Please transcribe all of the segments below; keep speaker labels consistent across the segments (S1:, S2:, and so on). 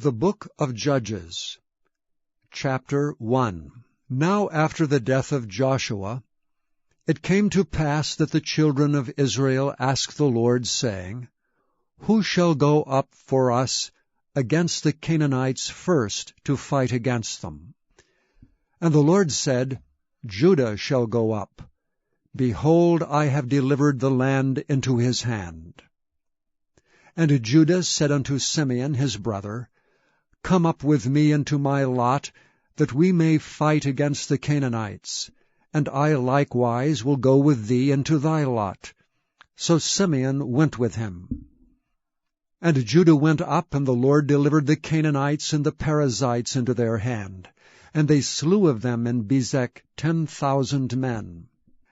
S1: The Book of Judges, Chapter 1. Now after the death of Joshua, it came to pass that the children of Israel asked the Lord, saying, Who shall go up for us against the Canaanites first to fight against them? And the Lord said, Judah shall go up. Behold, I have delivered the land into his hand. And Judah said unto Simeon his brother, Come up with me into my lot, that we may fight against the Canaanites, and I likewise will go with thee into thy lot. So Simeon went with him. And Judah went up, and the Lord delivered the Canaanites and the Perizzites into their hand. And they slew of them in Bezek 10,000 men.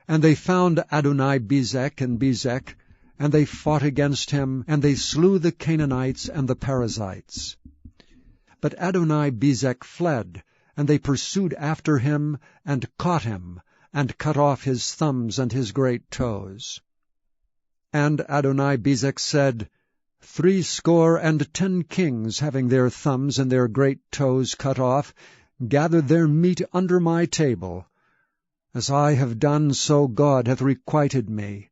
S1: And they found Adoni-Bezek in Bezek, and they fought against him, and they slew the Canaanites and the Perizzites. But Adoni-Bezek fled, and they pursued after him, and caught him, and cut off his thumbs and his great toes. And Adoni-Bezek said, 70 kings, having their thumbs and their great toes cut off, gathered their meat under my table. As I have done, so God hath requited me.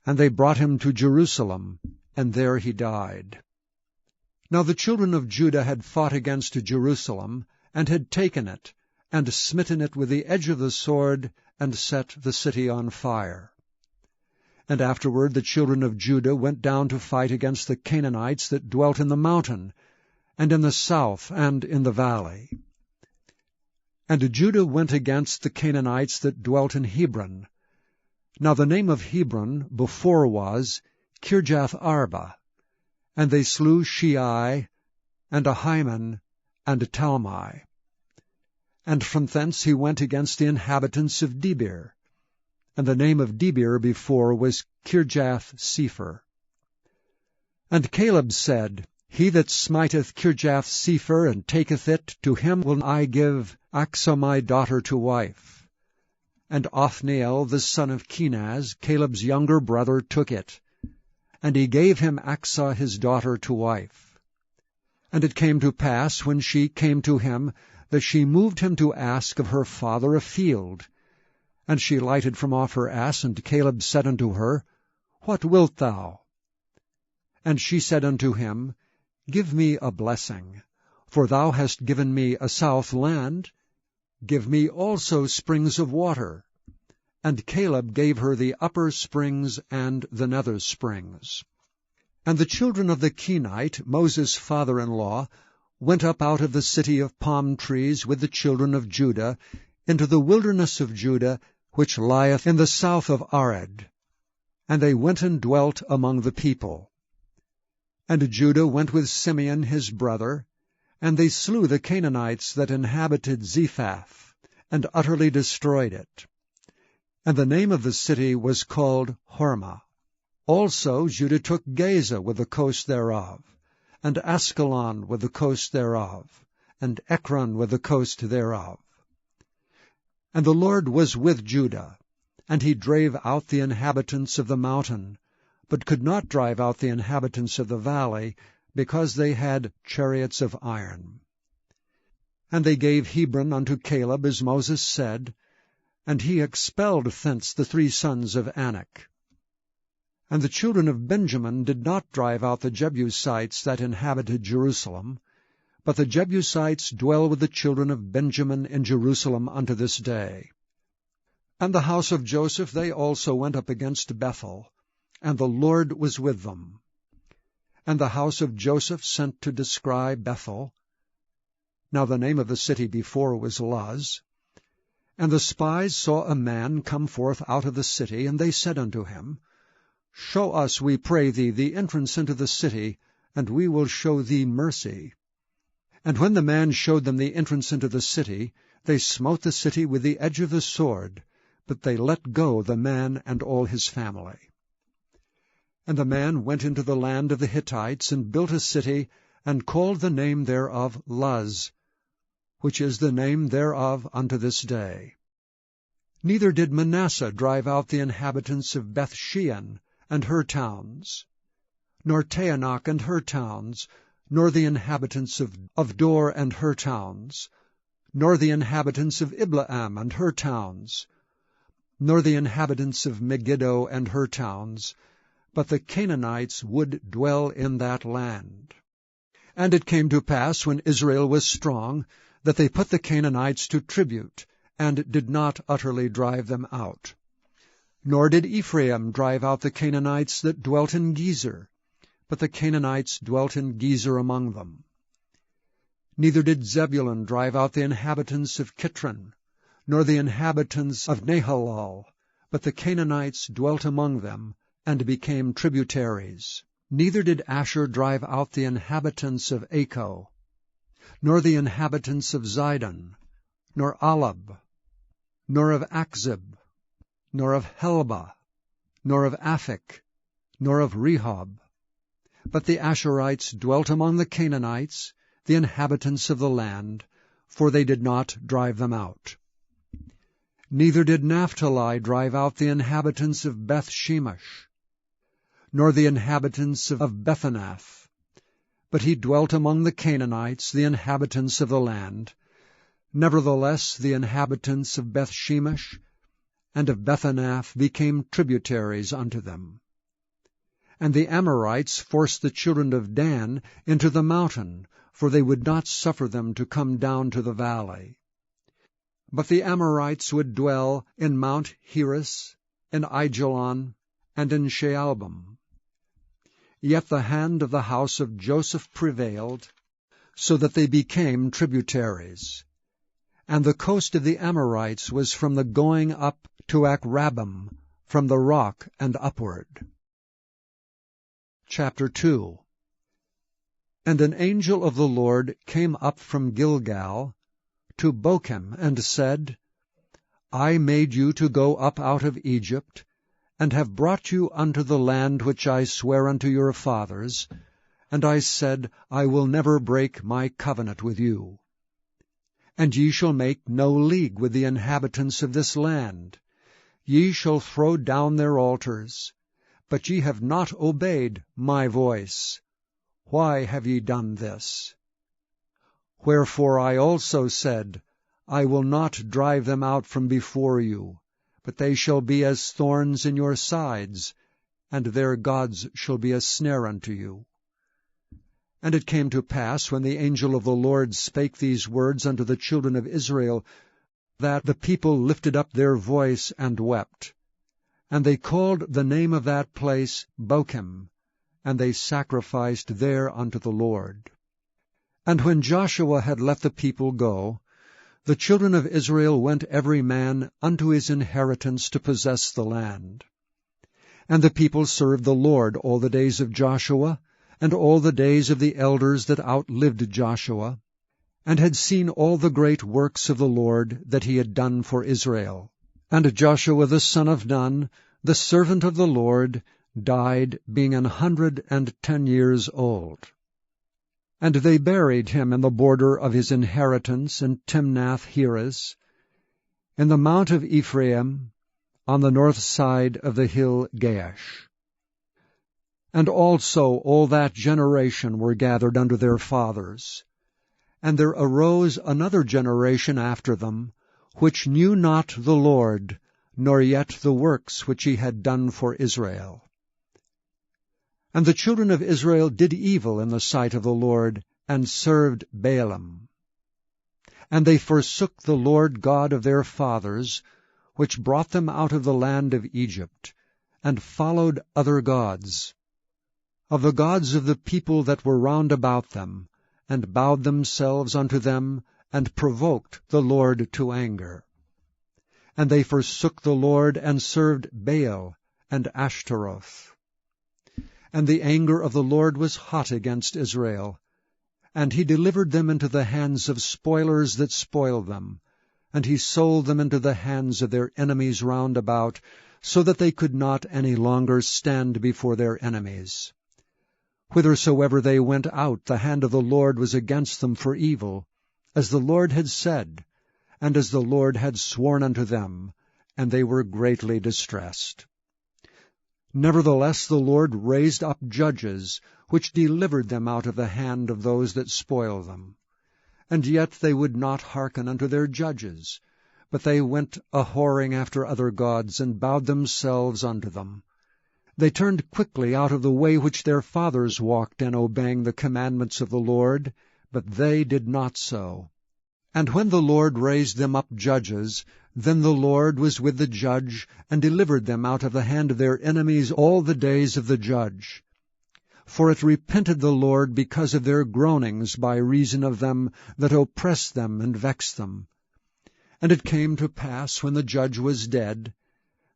S1: And they brought him to Jerusalem, and there he died. Now the children of Judah had fought against Jerusalem, and had taken it, and smitten it with the edge of the sword, and set the city on fire. And afterward the children of Judah went down to fight against the Canaanites that dwelt in the mountain, and in the south, and in the valley. And Judah went against the Canaanites that dwelt in Hebron. Now the name of Hebron before was Kirjath-arba. And they slew Shei, and Ahiman, and Talmai. And from thence he went against the inhabitants of Debir. And the name of Debir before was Kirjath-Sepher. And Caleb said, He that smiteth Kirjath-Sepher, and taketh it, to him will I give Achsah my daughter to wife. And Othniel the son of Kenaz, Caleb's younger brother, took it. And he gave him Achsah his daughter to wife. And it came to pass, when she came to him, that she moved him to ask of her father a field. And she lighted from off her ass, and Caleb said unto her, What wilt thou? And she said unto him, Give me a blessing, for thou hast given me a south land. Give me also springs of water. And Caleb gave her the upper springs and the nether springs. And the children of the Kenite, Moses' father-in-law, went up out of the city of palm trees with the children of Judah into the wilderness of Judah, which lieth in the south of Ared. And they went and dwelt among the people. And Judah went with Simeon his brother, and they slew the Canaanites that inhabited Zephath, and utterly destroyed it. And the name of the city was called Hormah. Also Judah took Gaza with the coast thereof, and Askelon with the coast thereof, and Ekron with the coast thereof. And the Lord was with Judah, and he drave out the inhabitants of the mountain, but could not drive out the inhabitants of the valley, because they had chariots of iron. And they gave Hebron unto Caleb, as Moses said, and he expelled thence the 3 sons of Anak. And the children of Benjamin did not drive out the Jebusites that inhabited Jerusalem, but the Jebusites dwell with the children of Benjamin in Jerusalem unto this day. And the house of Joseph they also went up against Bethel, and the Lord was with them. And the house of Joseph sent to descry Bethel. Now the name of the city before was Luz. And the spies saw a man come forth out of the city, and they said unto him, Show us, we pray thee, the entrance into the city, and we will show thee mercy. And when the man showed them the entrance into the city, they smote the city with the edge of the sword, but they let go the man and all his family. And the man went into the land of the Hittites, and built a city, and called the name thereof Luz, which is the name thereof unto this day. Neither did Manasseh drive out the inhabitants of Bethshean and her towns, nor Taanach and her towns, nor the inhabitants of Dor and her towns, nor the inhabitants of Ibleam and her towns, nor the inhabitants of Megiddo and her towns, but the Canaanites would dwell in that land. And it came to pass, when Israel was strong, that they put the Canaanites to tribute, and did not utterly drive them out. Nor did Ephraim drive out the Canaanites that dwelt in Gezer, but the Canaanites dwelt in Gezer among them. Neither did Zebulun drive out the inhabitants of Kitron, nor the inhabitants of Nahalal, but the Canaanites dwelt among them, and became tributaries. Neither did Asher drive out the inhabitants of Acco, nor the inhabitants of Zidon, nor Alab, nor of Achzib, nor of Helba, nor of Aphik, nor of Rehob. But the Asherites dwelt among the Canaanites, the inhabitants of the land, for they did not drive them out. Neither did Naphtali drive out the inhabitants of Beth-shemesh, nor the inhabitants of Bethanath, but he dwelt among the Canaanites, the inhabitants of the land. Nevertheless the inhabitants of Beth-shemesh and of Bethanath became tributaries unto them. And the Amorites forced the children of Dan into the mountain, for they would not suffer them to come down to the valley. But the Amorites would dwell in Mount Heres, in Aijalon, and in Shaalbim. Yet the hand of the house of Joseph prevailed, so that they became tributaries. And the coast of the Amorites was from the going up to Akrabbim, from the rock and upward. Chapter 2. And an angel of the Lord came up from Gilgal to Bochim, and said, I made you to go up out of Egypt, and have brought you unto the land which I sware unto your fathers, and I said, I will never break my covenant with you. And ye shall make no league with the inhabitants of this land. Ye shall throw down their altars, but ye have not obeyed my voice. Why have ye done this? Wherefore I also said, I will not drive them out from before you, but they shall be as thorns in your sides, and their gods shall be a snare unto you. And it came to pass, when the angel of the Lord spake these words unto the children of Israel, that the people lifted up their voice and wept. And they called the name of that place Bochim, and they sacrificed there unto the Lord. And when Joshua had let the people go, the children of Israel went every man unto his inheritance to possess the land. And the people served the Lord all the days of Joshua, and all the days of the elders that outlived Joshua, and had seen all the great works of the Lord that he had done for Israel. And Joshua the son of Nun, the servant of the Lord, died, being 110 years old. And they buried him in the border of his inheritance in Timnath-Heres, in the mount of Ephraim, on the north side of the hill Gaash. And also all that generation were gathered unto their fathers. And there arose another generation after them, which knew not the Lord, nor yet the works which he had done for Israel. And the children of Israel did evil in the sight of the Lord, and served Baalim. And they forsook the Lord God of their fathers, which brought them out of the land of Egypt, and followed other gods, of the gods of the people that were round about them, and bowed themselves unto them, and provoked the Lord to anger. And they forsook the Lord, and served Baal and Ashtaroth. And the anger of the Lord was hot against Israel, and he delivered them into the hands of spoilers that spoiled them, and he sold them into the hands of their enemies round about, so that they could not any longer stand before their enemies. Whithersoever they went out, the hand of the Lord was against them for evil, as the Lord had said, and as the Lord had sworn unto them, and they were greatly distressed. Nevertheless the Lord raised up judges, which delivered them out of the hand of those that spoil them. And yet they would not hearken unto their judges, but they went a-whoring after other gods, and bowed themselves unto them. They turned quickly out of the way which their fathers walked in, obeying the commandments of the Lord, but they did not so. And when the Lord raised them up judges, then the Lord was with the judge, and delivered them out of the hand of their enemies all the days of the judge. For it repented the Lord because of their groanings by reason of them that oppressed them and vexed them. And it came to pass, when the judge was dead,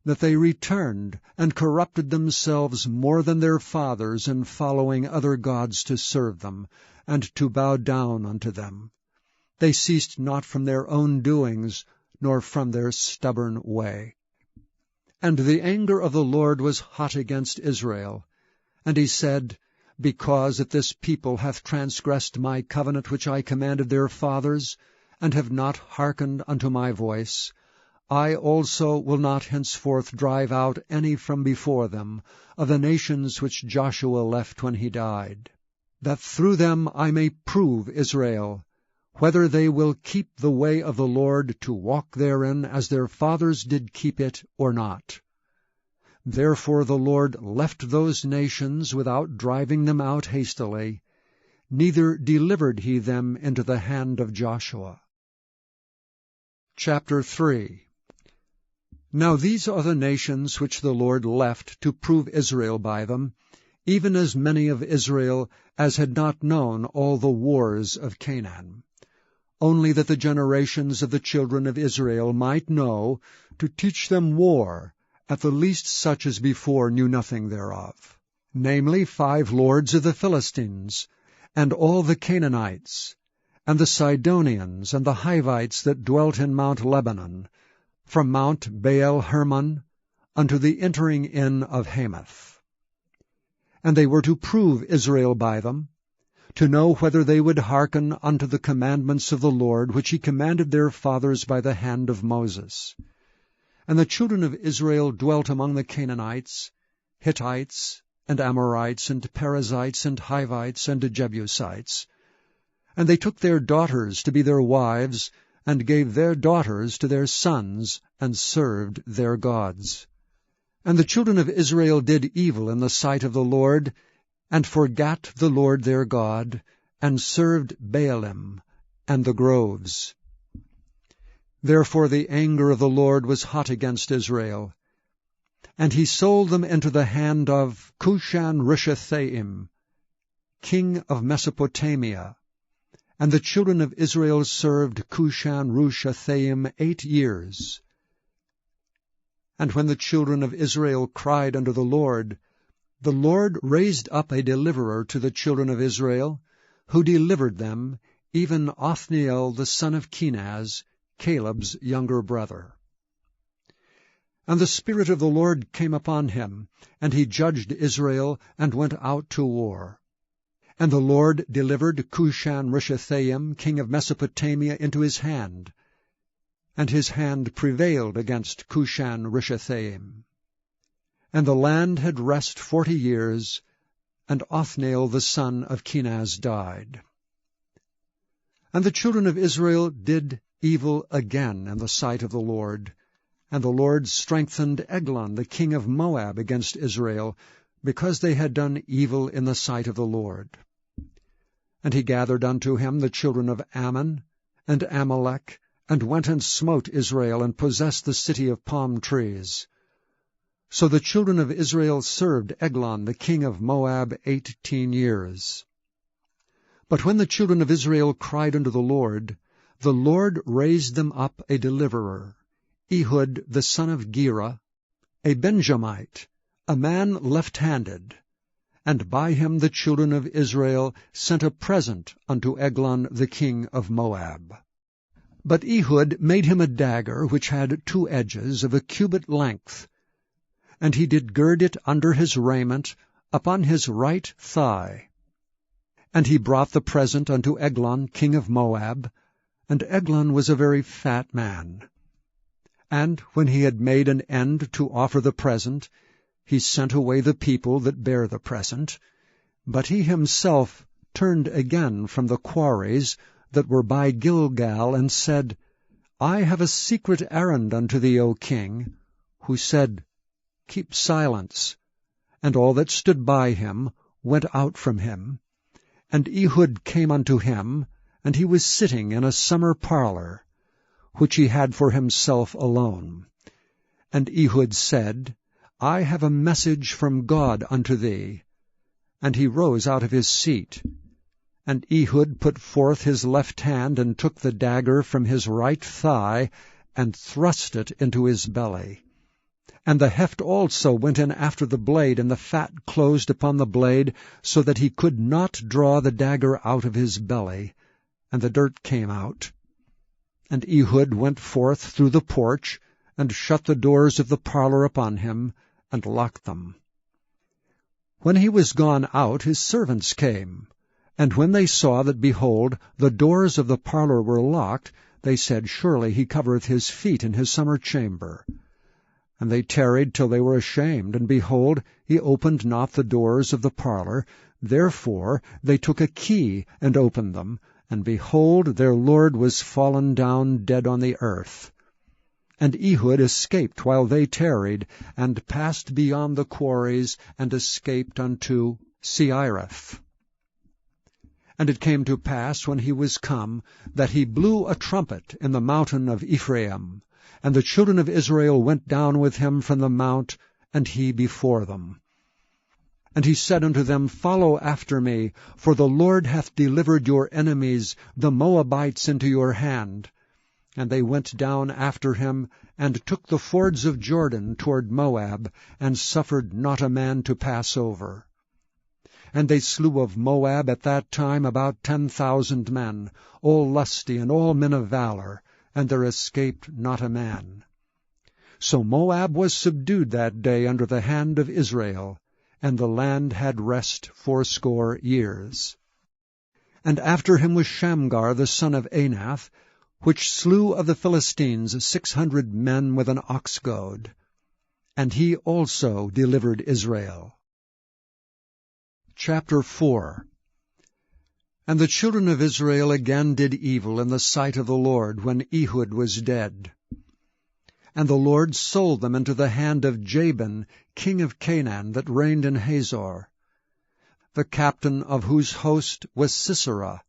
S1: that they returned and corrupted themselves more than their fathers in following other gods to serve them, and to bow down unto them. They ceased not from their own doings, nor from their stubborn way. And the anger of the Lord was hot against Israel. And he said, Because that this people hath transgressed my covenant which I commanded their fathers, and have not hearkened unto my voice, I also will not henceforth drive out any from before them, of the nations which Joshua left when he died, that through them I may prove Israel, whether they will keep the way of the Lord to walk therein as their fathers did keep it, or not. Therefore the Lord left those nations without driving them out hastily, neither delivered he them into the hand of Joshua. Chapter 3. Now these are the nations which the Lord left to prove Israel by them, even as many of Israel as had not known all the wars of Canaan, only that the generations of the children of Israel might know, to teach them war, at the least such as before knew nothing thereof, namely 5 lords of the Philistines, and all the Canaanites, and the Sidonians, and the Hivites that dwelt in Mount Lebanon, from Mount Baal-Hermon unto the entering in of Hamath. And they were to prove Israel by them, to know whether they would hearken unto the commandments of the Lord, which he commanded their fathers by the hand of Moses. And the children of Israel dwelt among the Canaanites, Hittites, and Amorites, and Perizzites, and Hivites, and Jebusites. And they took their daughters to be their wives, and gave their daughters to their sons, and served their gods. And the children of Israel did evil in the sight of the Lord, and forgat the Lord their God, and served Baalim and the groves. Therefore the anger of the Lord was hot against Israel, and he sold them into the hand of Cushan-Rishathaim, king of Mesopotamia. And the children of Israel served Cushan-Rishathaim 8 years. And when the children of Israel cried unto the Lord raised up a deliverer to the children of Israel, who delivered them, even Othniel the son of Kenaz, Caleb's younger brother. And the Spirit of the Lord came upon him, and he judged Israel, and went out to war. And the Lord delivered Cushan-Rishathaim, king of Mesopotamia, into his hand, and his hand prevailed against Cushan-Rishathaim. And the land had rest 40 years, and Othniel the son of Kenaz died. And the children of Israel did evil again in the sight of the Lord, and the Lord strengthened Eglon the king of Moab against Israel, because they had done evil in the sight of the Lord. And he gathered unto him the children of Ammon and Amalek, and went and smote Israel, and possessed the city of palm trees. So the children of Israel served Eglon the king of Moab 18 years. But when the children of Israel cried unto the Lord raised them up a deliverer, Ehud the son of Gera, a Benjamite, a man left-handed. And by him the children of Israel sent a present unto Eglon the king of Moab. But Ehud made him a dagger which had 2 edges of a cubit length, and he did gird it under his raiment upon his right thigh. And he brought the present unto Eglon king of Moab, and Eglon was a very fat man. And when he had made an end to offer the present, he sent away the people that bare the present, but he himself turned again from the quarries that were by Gilgal, and said, I have a secret errand unto thee, O king, who said, Keep silence. And all that stood by him went out from him. And Ehud came unto him, and he was sitting in a summer parlour, which he had for himself alone. And Ehud said, I have a message from God unto thee. And he rose out of his seat. And Ehud put forth his left hand, and took the dagger from his right thigh, and thrust it into his belly. And the heft also went in after the blade, and the fat closed upon the blade, so that he could not draw the dagger out of his belly, and the dirt came out. And Ehud went forth through the porch, and shut the doors of the parlour upon him, and locked them. When he was gone out, his servants came, and when they saw that, behold, the doors of the parlour were locked, they said, Surely he covereth his feet in his summer chamber. And they tarried till they were ashamed, and behold, he opened not the doors of the parlour. Therefore they took a key, and opened them, and behold, their lord was fallen down dead on the earth. And Ehud escaped while they tarried, and passed beyond the quarries, and escaped unto Seireth. And it came to pass, when he was come, that he blew a trumpet in the mountain of Ephraim, and the children of Israel went down with him from the mount, and he before them. And he said unto them, Follow after me, for the Lord hath delivered your enemies, the Moabites, into your hand. And they went down after him, and took the fords of Jordan toward Moab, and suffered not a man to pass over. And they slew of Moab at that time about 10,000 men, all lusty and all men of valor, and there escaped not a man. So Moab was subdued that day under the hand of Israel, and the land had rest 80 years. And after him was Shamgar the son of Anath, which slew of the Philistines 600 men with an ox goad. And he also delivered Israel. Chapter 4. And the children of Israel again did evil in the sight of the Lord, when Ehud was dead. And the Lord sold them into the hand of Jabin, king of Canaan, that reigned in Hazor, the captain of whose host was Sisera,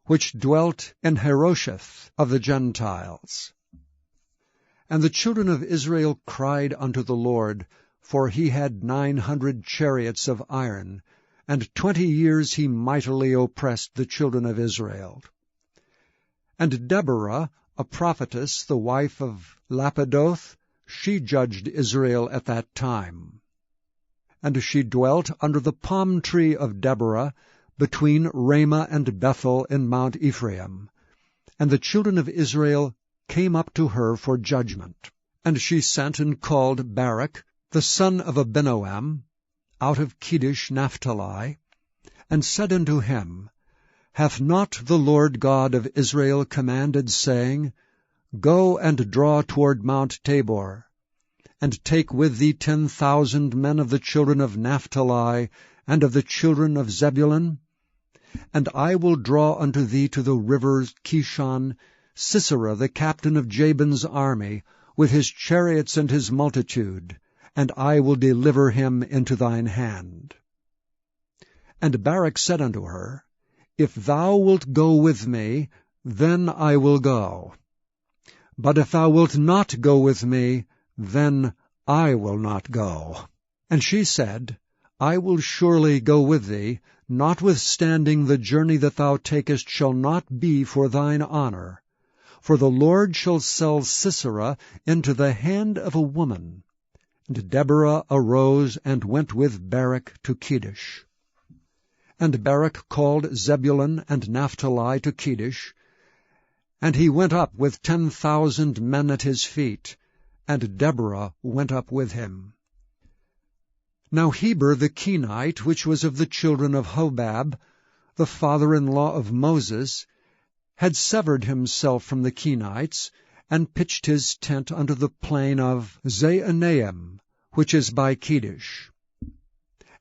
S1: which dwelt in Harosheth of the Gentiles. And the children of Israel cried unto the Lord, for he had 900 chariots of iron, and 20 years he mightily oppressed the children of Israel. And Deborah, a prophetess, the wife of Lapidoth, she judged Israel at that time. And she dwelt under the palm tree of Deborah, between Ramah and Bethel in Mount Ephraim. And the children of Israel came up to her for judgment. And she sent and called Barak, the son of Abinoam, out of Kedesh Naphtali, and said unto him, Hath not the Lord God of Israel commanded, saying, Go and draw toward Mount Tabor, and take with thee 10,000 men of the children of Naphtali, and of the children of Zebulun? And I will draw unto thee to the river Kishon Sisera, the captain of Jabin's army, with his chariots and his multitude, and I will deliver him into thine hand. And Barak said unto her, If thou wilt go with me, then I will go. But if thou wilt not go with me, then I will not go. And she said, I will surely go with thee, notwithstanding the journey that thou takest shall not be for thine honor. For the Lord shall sell Sisera into the hand of a woman. And Deborah arose and went with Barak to Kedesh. And Barak called Zebulun and Naphtali to Kedesh, and he went up with 10,000 men at his feet, and Deborah went up with him. Now Heber the Kenite, which was of the children of Hobab, the father-in-law of Moses, had severed himself from the Kenites, and pitched his tent unto the plain of Zaanaim, which is by Kedesh.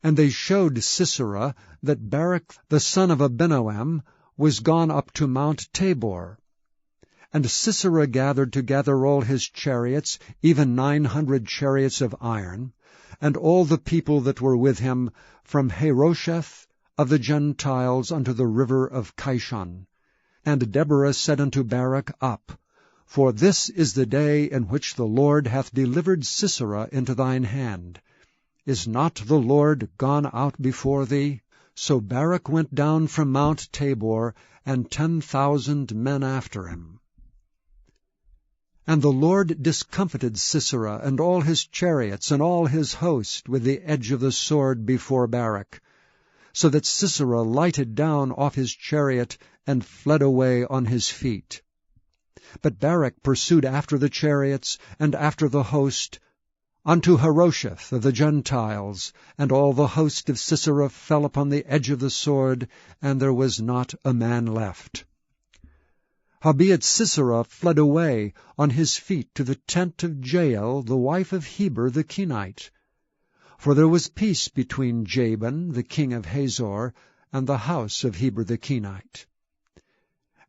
S1: And they showed Sisera that Barak the son of Abinoam was gone up to Mount Tabor. And Sisera gathered together all his chariots, even 900 chariots of iron, and all the people that were with him, from Harosheth of the Gentiles unto the river of Kishon. And Deborah said unto Barak, Up, for this is the day in which the Lord hath delivered Sisera into thine hand. Is not the Lord gone out before thee? So Barak went down from Mount Tabor, and 10,000 men after him. And the Lord discomfited Sisera and all his chariots and all his host with the edge of the sword before Barak, so that Sisera lighted down off his chariot and fled away on his feet. But Barak pursued after the chariots and after the host unto Harosheth of the Gentiles, and all the host of Sisera fell upon the edge of the sword, and there was not a man left. Howbeit Sisera fled away on his feet to the tent of Jael, the wife of Heber the Kenite. For there was peace between Jabin the king of Hazor and the house of Heber the Kenite.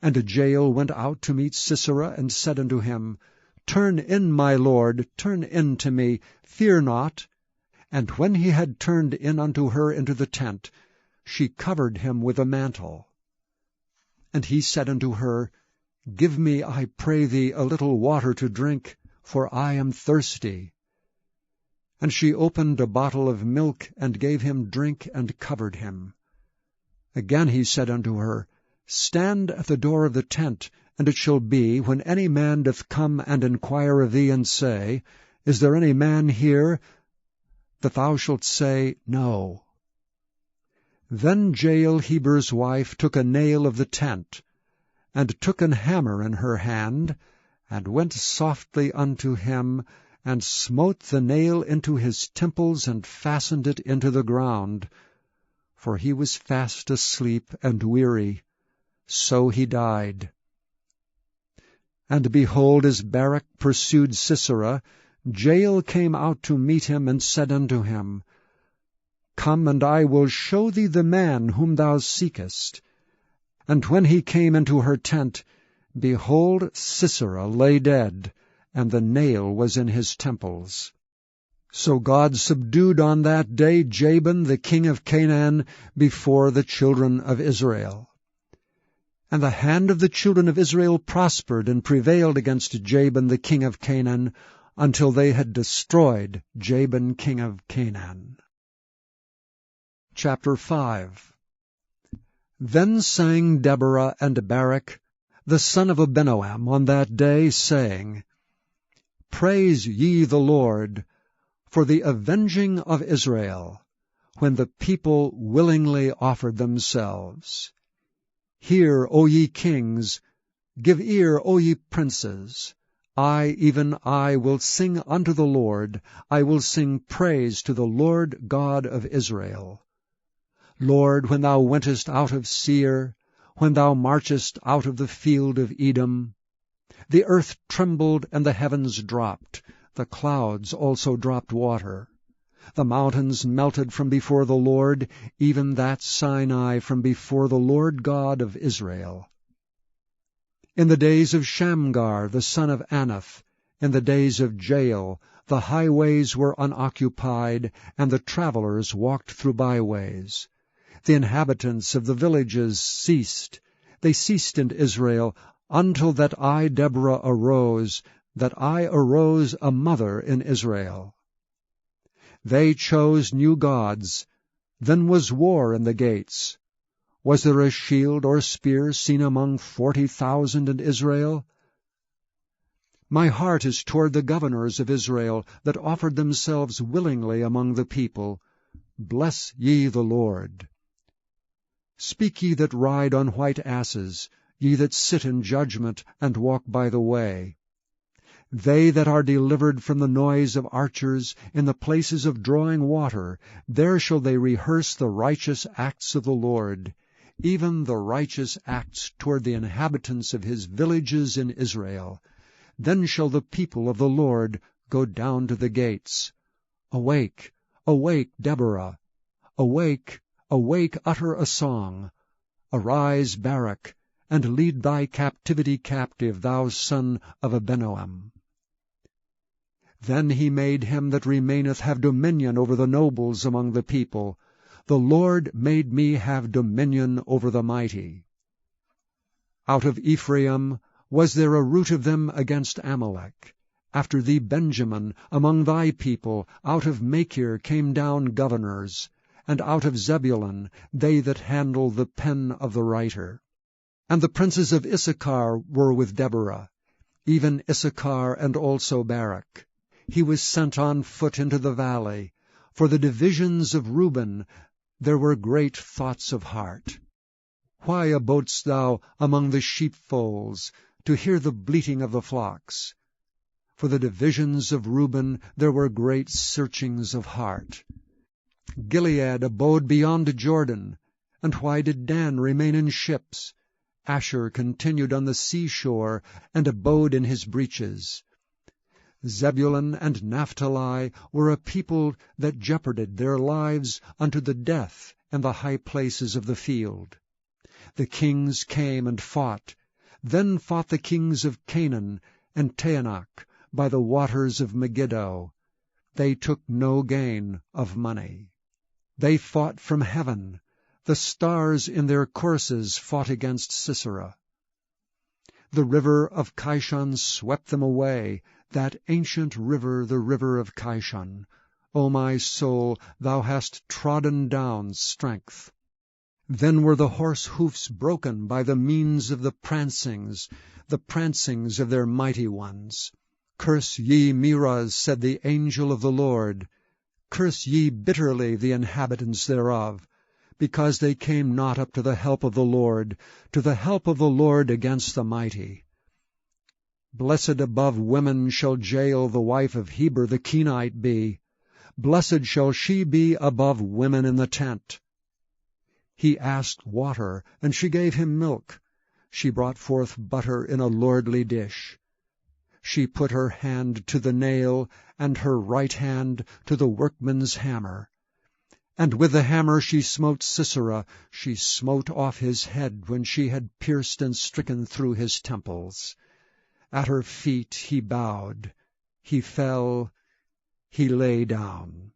S1: And Jael went out to meet Sisera, and said unto him, Turn in, my lord, turn in to me, fear not. And when he had turned in unto her into the tent, she covered him with a mantle. And he said unto her, Give me, I pray thee, a little water to drink, for I am thirsty. And she opened a bottle of milk, and gave him drink, and covered him. Again he said unto her, Stand at the door of the tent, and it shall be, when any man doth come and enquire of thee, and say, Is there any man here? That thou shalt say, No. Then Jael Heber's wife took a nail of the tent, and took an hammer in her hand, and went softly unto him, and smote the nail into his temples, and fastened it into the ground. For he was fast asleep and weary. So he died. And behold, as Barak pursued Sisera, Jael came out to meet him, and said unto him, Come, and I will show thee the man whom thou seekest. And when he came into her tent, behold, Sisera lay dead, and the nail was in his temples. So God subdued on that day Jabin the king of Canaan before the children of Israel. And the hand of the children of Israel prospered and prevailed against Jabin the king of Canaan, until they had destroyed Jabin king of Canaan. Chapter 5. Then sang Deborah and Barak, the son of Abinoam, on that day, saying, Praise ye the Lord for the avenging of Israel, when the people willingly offered themselves. Hear, O ye kings, give ear, O ye princes. I, even I, will sing unto the Lord, I will sing praise to the Lord God of Israel. Lord, when thou wentest out of Seir, when thou marchest out of the field of Edom, the earth trembled and the heavens dropped, the clouds also dropped water. The mountains melted from before the Lord, even that Sinai from before the Lord God of Israel. In the days of Shamgar the son of Anath, in the days of Jael, the highways were unoccupied, and the travelers walked through byways. The inhabitants of the villages ceased. They ceased in Israel, until that I, Deborah, arose, that I arose a mother in Israel. They chose new gods. Then was war in the gates. Was there a shield or spear seen among 40,000 in Israel? My heart is toward the governors of Israel, that offered themselves willingly among the people. Bless ye the Lord. Speak ye that ride on white asses, ye that sit in judgment, and walk by the way. They that are delivered from the noise of archers, in the places of drawing water, there shall they rehearse the righteous acts of the Lord, even the righteous acts toward the inhabitants of his villages in Israel. Then shall the people of the Lord go down to the gates. Awake, awake, Deborah! Awake, awake, utter a song! Arise, Barak, and lead thy captivity captive, thou son of Abinoam. Then he made him that remaineth have dominion over the nobles among the people. The Lord made me have dominion over the mighty. Out of Ephraim was there a root of them against Amalek. After thee, Benjamin, among thy people, out of Machir came down governors, and out of Zebulun they that handle the pen of the writer. And the princes of Issachar were with Deborah, even Issachar and also Barak. He was sent on foot into the valley. For the divisions of Reuben there were great thoughts of heart. Why abodest thou among the sheepfolds, to hear the bleating of the flocks? For the divisions of Reuben there were great searchings of heart. Gilead abode beyond Jordan. And why did Dan remain in ships? Asher continued on the seashore, and abode in his breaches. Zebulun and Naphtali were a people that jeoparded their lives unto the death in the high places of the field. The kings came and fought. Then fought the kings of Canaan and Taanach by the waters of Megiddo. They took no gain of money. They fought from heaven. The stars in their courses fought against Sisera. The river of Kishon swept them away, that ancient river, the river of Kishon. O my soul, thou hast trodden down strength. Then were the horse hoofs broken by the means of the prancings of their mighty ones. Curse ye Meroz, said the angel of the Lord. Curse ye bitterly the inhabitants thereof, because they came not up to the help of the Lord, to the help of the Lord against the mighty. Blessed above women shall Jael the wife of Heber the Kenite be. Blessed shall she be above women in the tent. He asked water, and she gave him milk. She brought forth butter in a lordly dish. She put her hand to the nail, and her right hand to the workman's hammer. And with the hammer she smote Sisera. She smote off his head when she had pierced and stricken through his temples. At her feet he bowed. He fell. He lay down.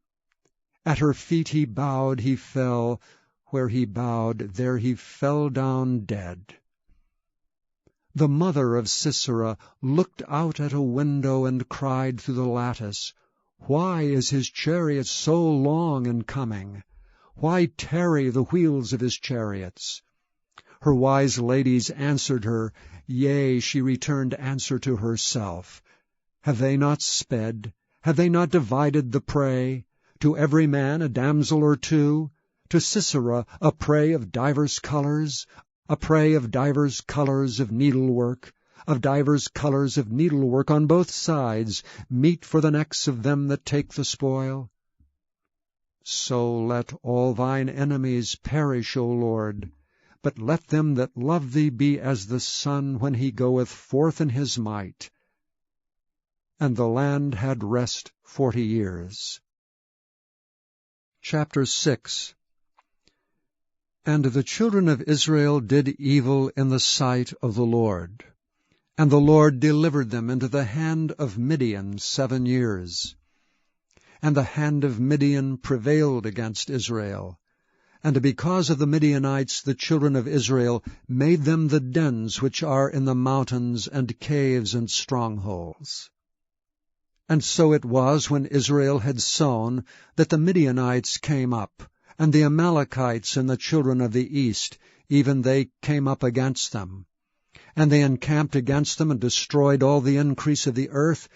S1: At her feet he bowed. He fell. Where he bowed, there he fell down dead. The mother of Sisera looked out at a window and cried through the lattice, Why is his chariot so long in coming? Why tarry the wheels of his chariots? Her wise ladies answered her, Yea, she returned answer to herself. Have they not sped? Have they not divided the prey? To every man a damsel or two? To Sisera a prey of divers colours, a prey of divers colours of needlework, of divers colours of needlework on both sides, meat for the necks of them that take the spoil? So let all thine enemies perish, O Lord, but let them that love thee be as the sun when he goeth forth in his might. And the land had rest 40 years. Chapter 6. And the children of Israel did evil in the sight of the Lord. And the Lord delivered them into the hand of Midian 7 years. And the hand of Midian prevailed against Israel. And because of the Midianites the children of Israel made them the dens which are in the mountains and caves and strongholds. And so it was, when Israel had sown, that the Midianites came up, and the Amalekites and the children of the east, even they came up against them. And they encamped against them, and destroyed all the increase of the earth,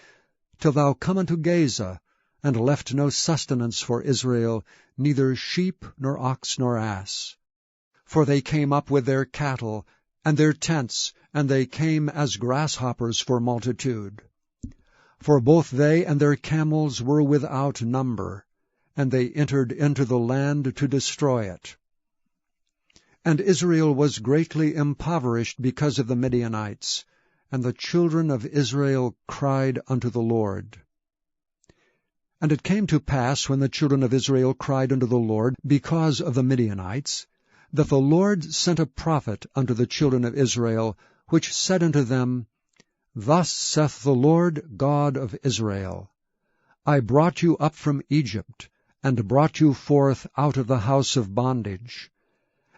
S1: till thou come unto Gaza, and left no sustenance for Israel, neither sheep, nor ox, nor ass. For they came up with their cattle, and their tents, and they came as grasshoppers for multitude. For both they and their camels were without number, and they entered into the land to destroy it. And Israel was greatly impoverished because of the Midianites, and the children of Israel cried unto the Lord. And it came to pass, when the children of Israel cried unto the Lord because of the Midianites, that the Lord sent a prophet unto the children of Israel, which said unto them, Thus saith the Lord God of Israel, I brought you up from Egypt, and brought you forth out of the house of bondage.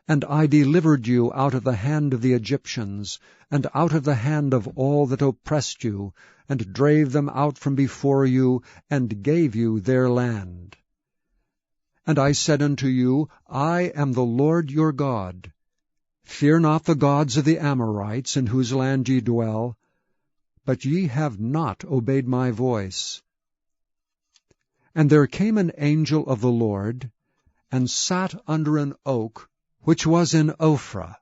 S1: And I delivered you out of the hand of the Egyptians, and out of the hand of all that oppressed you, and drave them out from before you, and gave you their land. And I said unto you, I am the Lord your God. Fear not the gods of the Amorites, in whose land ye dwell. But ye have not obeyed my voice. And there came an angel of the Lord, and sat under an oak, which was in Ophrah,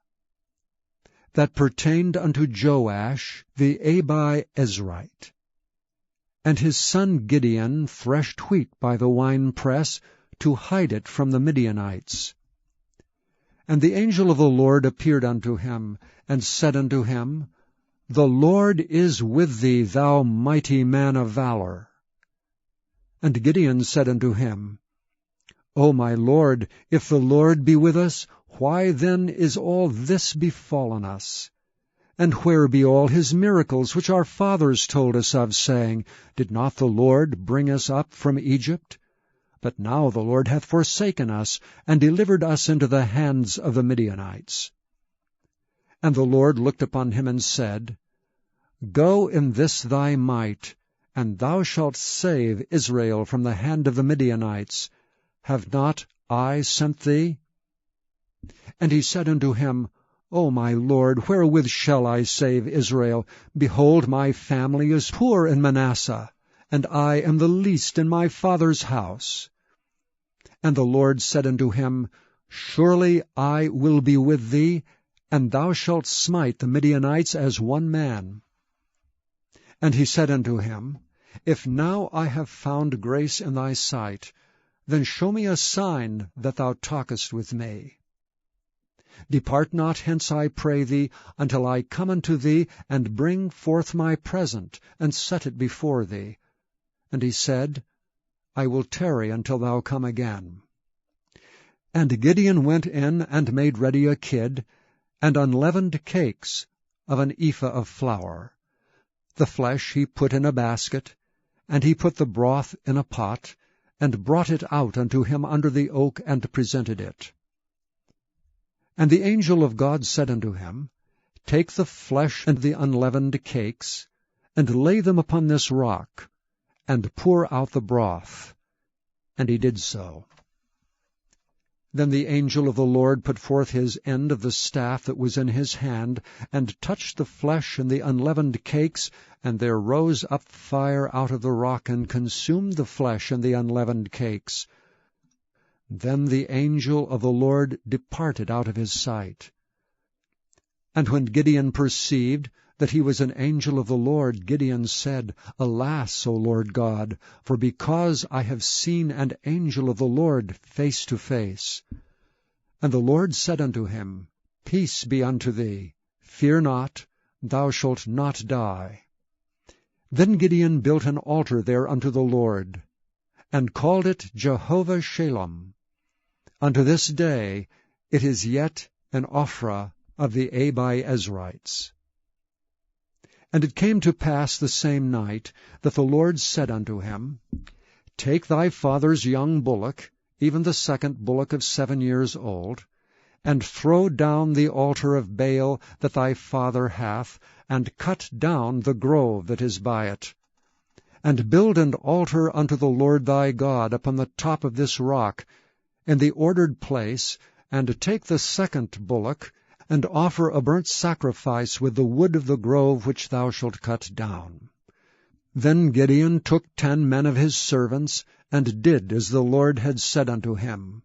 S1: that pertained unto Joash the Abiezrite. And his son Gideon threshed wheat by the winepress, to hide it from the Midianites. And the angel of the Lord appeared unto him, and said unto him, The Lord is with thee, thou mighty man of valor. And Gideon said unto him, O my Lord, if the Lord be with us, why then is all this befallen us? And where be all his miracles which our fathers told us of, saying, Did not the Lord bring us up from Egypt? But now the Lord hath forsaken us, and delivered us into the hands of the Midianites. And the Lord looked upon him and said, Go in this thy might, and thou shalt save Israel from the hand of the Midianites. Have not I sent thee? And he said unto him, O my Lord, wherewith shall I save Israel? Behold, my family is poor in Manasseh, and I am the least in my father's house. And the Lord said unto him, Surely I will be with thee, and thou shalt smite the Midianites as one man. And he said unto him, If now I have found grace in thy sight, then show me a sign that thou talkest with me. Depart not hence, I pray thee, until I come unto thee, and bring forth my present, and set it before thee. And he said, I will tarry until thou come again. And Gideon went in, and made ready a kid, and unleavened cakes of an ephah of flour. The flesh he put in a basket, and he put the broth in a pot, and brought it out unto him under the oak, and presented it. And the angel of God said unto him, Take the flesh and the unleavened cakes, and lay them upon this rock, and pour out the broth. And he did so. Then the angel of the Lord put forth his end of the staff that was in his hand, and touched the flesh and the unleavened cakes, and there rose up fire out of the rock, and consumed the flesh and the unleavened cakes. Then the angel of the Lord departed out of his sight. And when Gideon perceived that he was an angel of the Lord, Gideon said, Alas, O Lord God, for because I have seen an angel of the Lord face to face. And the Lord said unto him, Peace be unto thee, fear not, thou shalt not die. Then Gideon built an altar there unto the Lord, and called it Jehovah Shalom. Unto this day it is yet an Ophrah of the Abiezrites. And it came to pass the same night that the Lord said unto him, Take thy father's young bullock, even the second bullock of 7 years old, and throw down the altar of Baal that thy father hath, and cut down the grove that is by it. And build an altar unto the Lord thy God upon the top of this rock, in the ordered place, and take the second bullock, and offer a burnt sacrifice with the wood of the grove which thou shalt cut down. Then Gideon took 10 men of his servants, and did as the Lord had said unto him.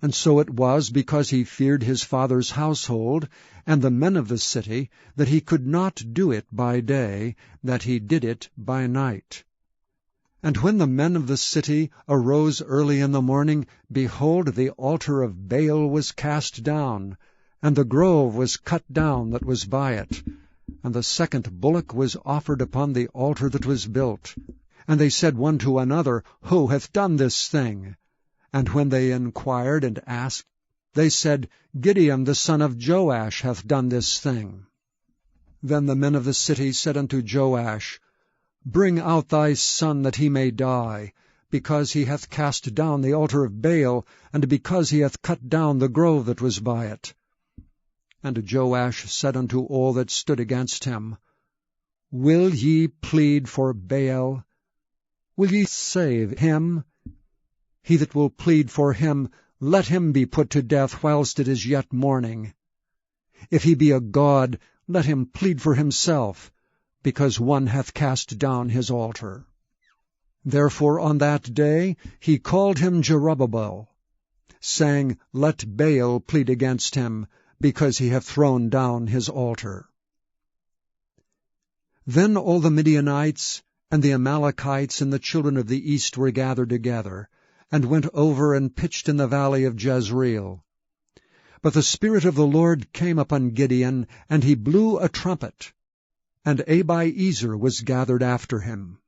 S1: And so it was, because he feared his father's household, and the men of the city, that he could not do it by day, that he did it by night. And when the men of the city arose early in the morning, behold, the altar of Baal was cast down, and the grove was cut down that was by it, and the second bullock was offered upon the altar that was built. And they said one to another, Who hath done this thing? And when they inquired and asked, they said, Gideon the son of Joash hath done this thing. Then the men of the city said unto Joash, Bring out thy son, that he may die, because he hath cast down the altar of Baal, and because he hath cut down the grove that was by it. And Joash said unto all that stood against him, Will ye plead for Baal? Will ye save him? He that will plead for him, let him be put to death whilst it is yet morning. If he be a god, let him plead for himself, because one hath cast down his altar. Therefore on that day he called him Jerubbaal, saying, Let Baal plead against him, because he hath thrown down his altar. Then all the Midianites and the Amalekites and the children of the east were gathered together, and went over and pitched in the valley of Jezreel. But the Spirit of the Lord came upon Gideon, and he blew a trumpet, and Abiezer was gathered after him.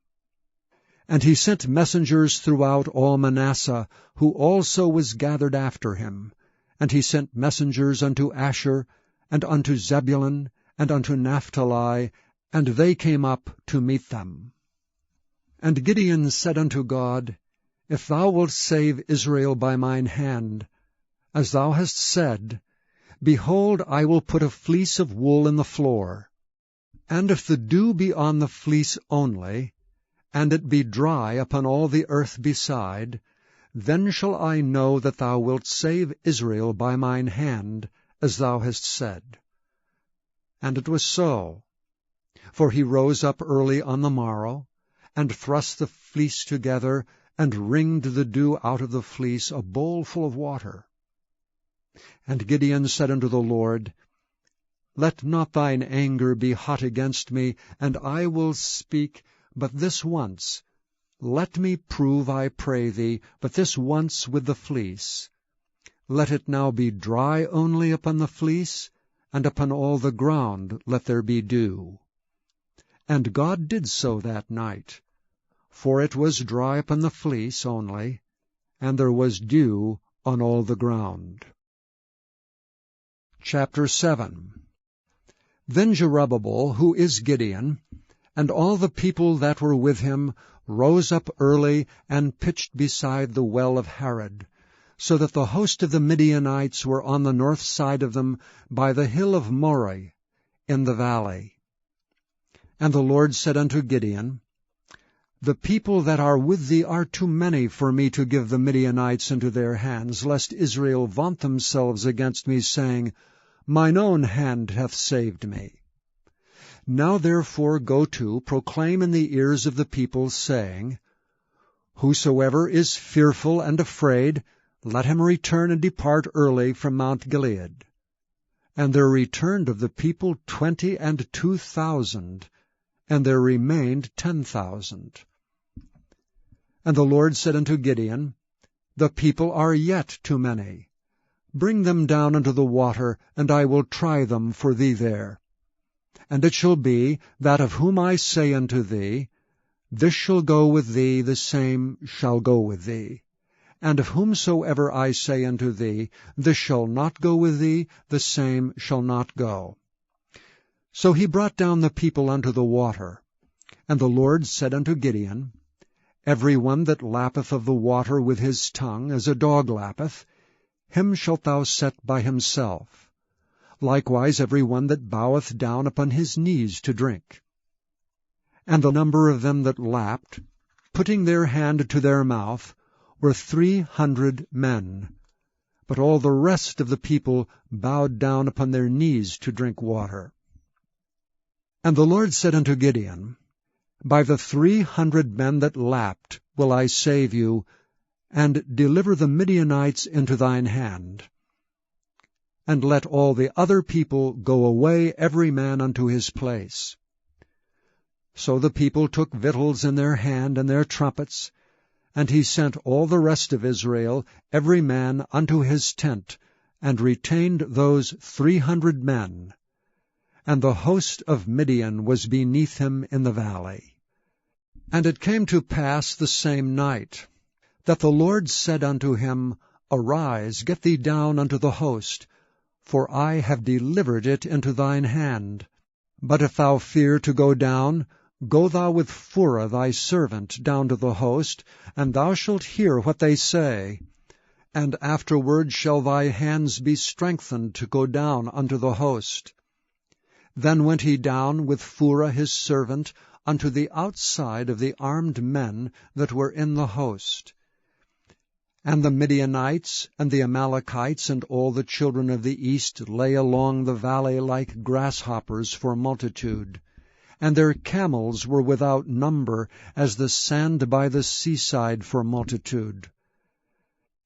S1: And he sent messengers throughout all Manasseh, who also was gathered after him. And he sent messengers unto Asher, and unto Zebulun, and unto Naphtali, and they came up to meet them. And Gideon said unto God, If thou wilt save Israel by mine hand, as thou hast said, behold, I will put a fleece of wool in the floor. And if the dew be on the fleece only, and it be dry upon all the earth beside, then shall I know that thou wilt save Israel by mine hand, as thou hast said. And it was so. For he rose up early on the morrow, and thrust the fleece together, and wringed the dew out of the fleece, a bowl full of water. And Gideon said unto the Lord, Let not thine anger be hot against me, and I will speak but this once. Let me prove, I pray thee, but this once with the fleece. Let it now be dry only upon the fleece, and upon all the ground let there be dew. And God did so that night, for it was dry upon the fleece only, and there was dew on all the ground. Chapter 7. Then Jerubbaal, who is Gideon, and all the people that were with him, rose up early, and pitched beside the well of Harod, so that the host of the Midianites were on the north side of them, by the hill of Moreh, in the valley. And the Lord said unto Gideon, The people that are with thee are too many for me to give the Midianites into their hands, lest Israel vaunt themselves against me, saying, Mine own hand hath saved me. Now therefore go to, proclaim in the ears of the people, saying, Whosoever is fearful and afraid, let him return and depart early from Mount Gilead. And there returned of the people 22,000, and there remained 10,000. And the Lord said unto Gideon, The people are yet too many. Bring them down unto the water, and I will try them for thee there. And it shall be, that of whom I say unto thee, This shall go with thee, the same shall go with thee. And of whomsoever I say unto thee, This shall not go with thee, the same shall not go. So he brought down the people unto the water. And the Lord said unto Gideon, Every one that lappeth of the water with his tongue, as a dog lappeth, him shalt thou set by himself. Likewise every one that boweth down upon his knees to drink. And the number of them that lapped, putting their hand to their mouth, were 300 men. But all the rest of the people bowed down upon their knees to drink water. And the Lord said unto Gideon, By the 300 men that lapped will I save you, and deliver the Midianites into thine hand. And let all the other people go away every man unto his place. So the people took victuals in their hand and their trumpets, and he sent all the rest of Israel, every man unto his tent, and retained those 300 men. And the host of Midian was beneath him in the valley. And it came to pass the same night, that the Lord said unto him, Arise, get thee down unto the host, for I have delivered it into thine hand. But if thou fear to go down, go thou with Phurah thy servant down to the host, and thou shalt hear what they say. And afterward shall thy hands be strengthened to go down unto the host. Then went he down with Phurah his servant unto the outside of the armed men that were in the host. And the Midianites and the Amalekites and all the children of the east lay along the valley like grasshoppers for multitude, and their camels were without number as the sand by the seaside for multitude.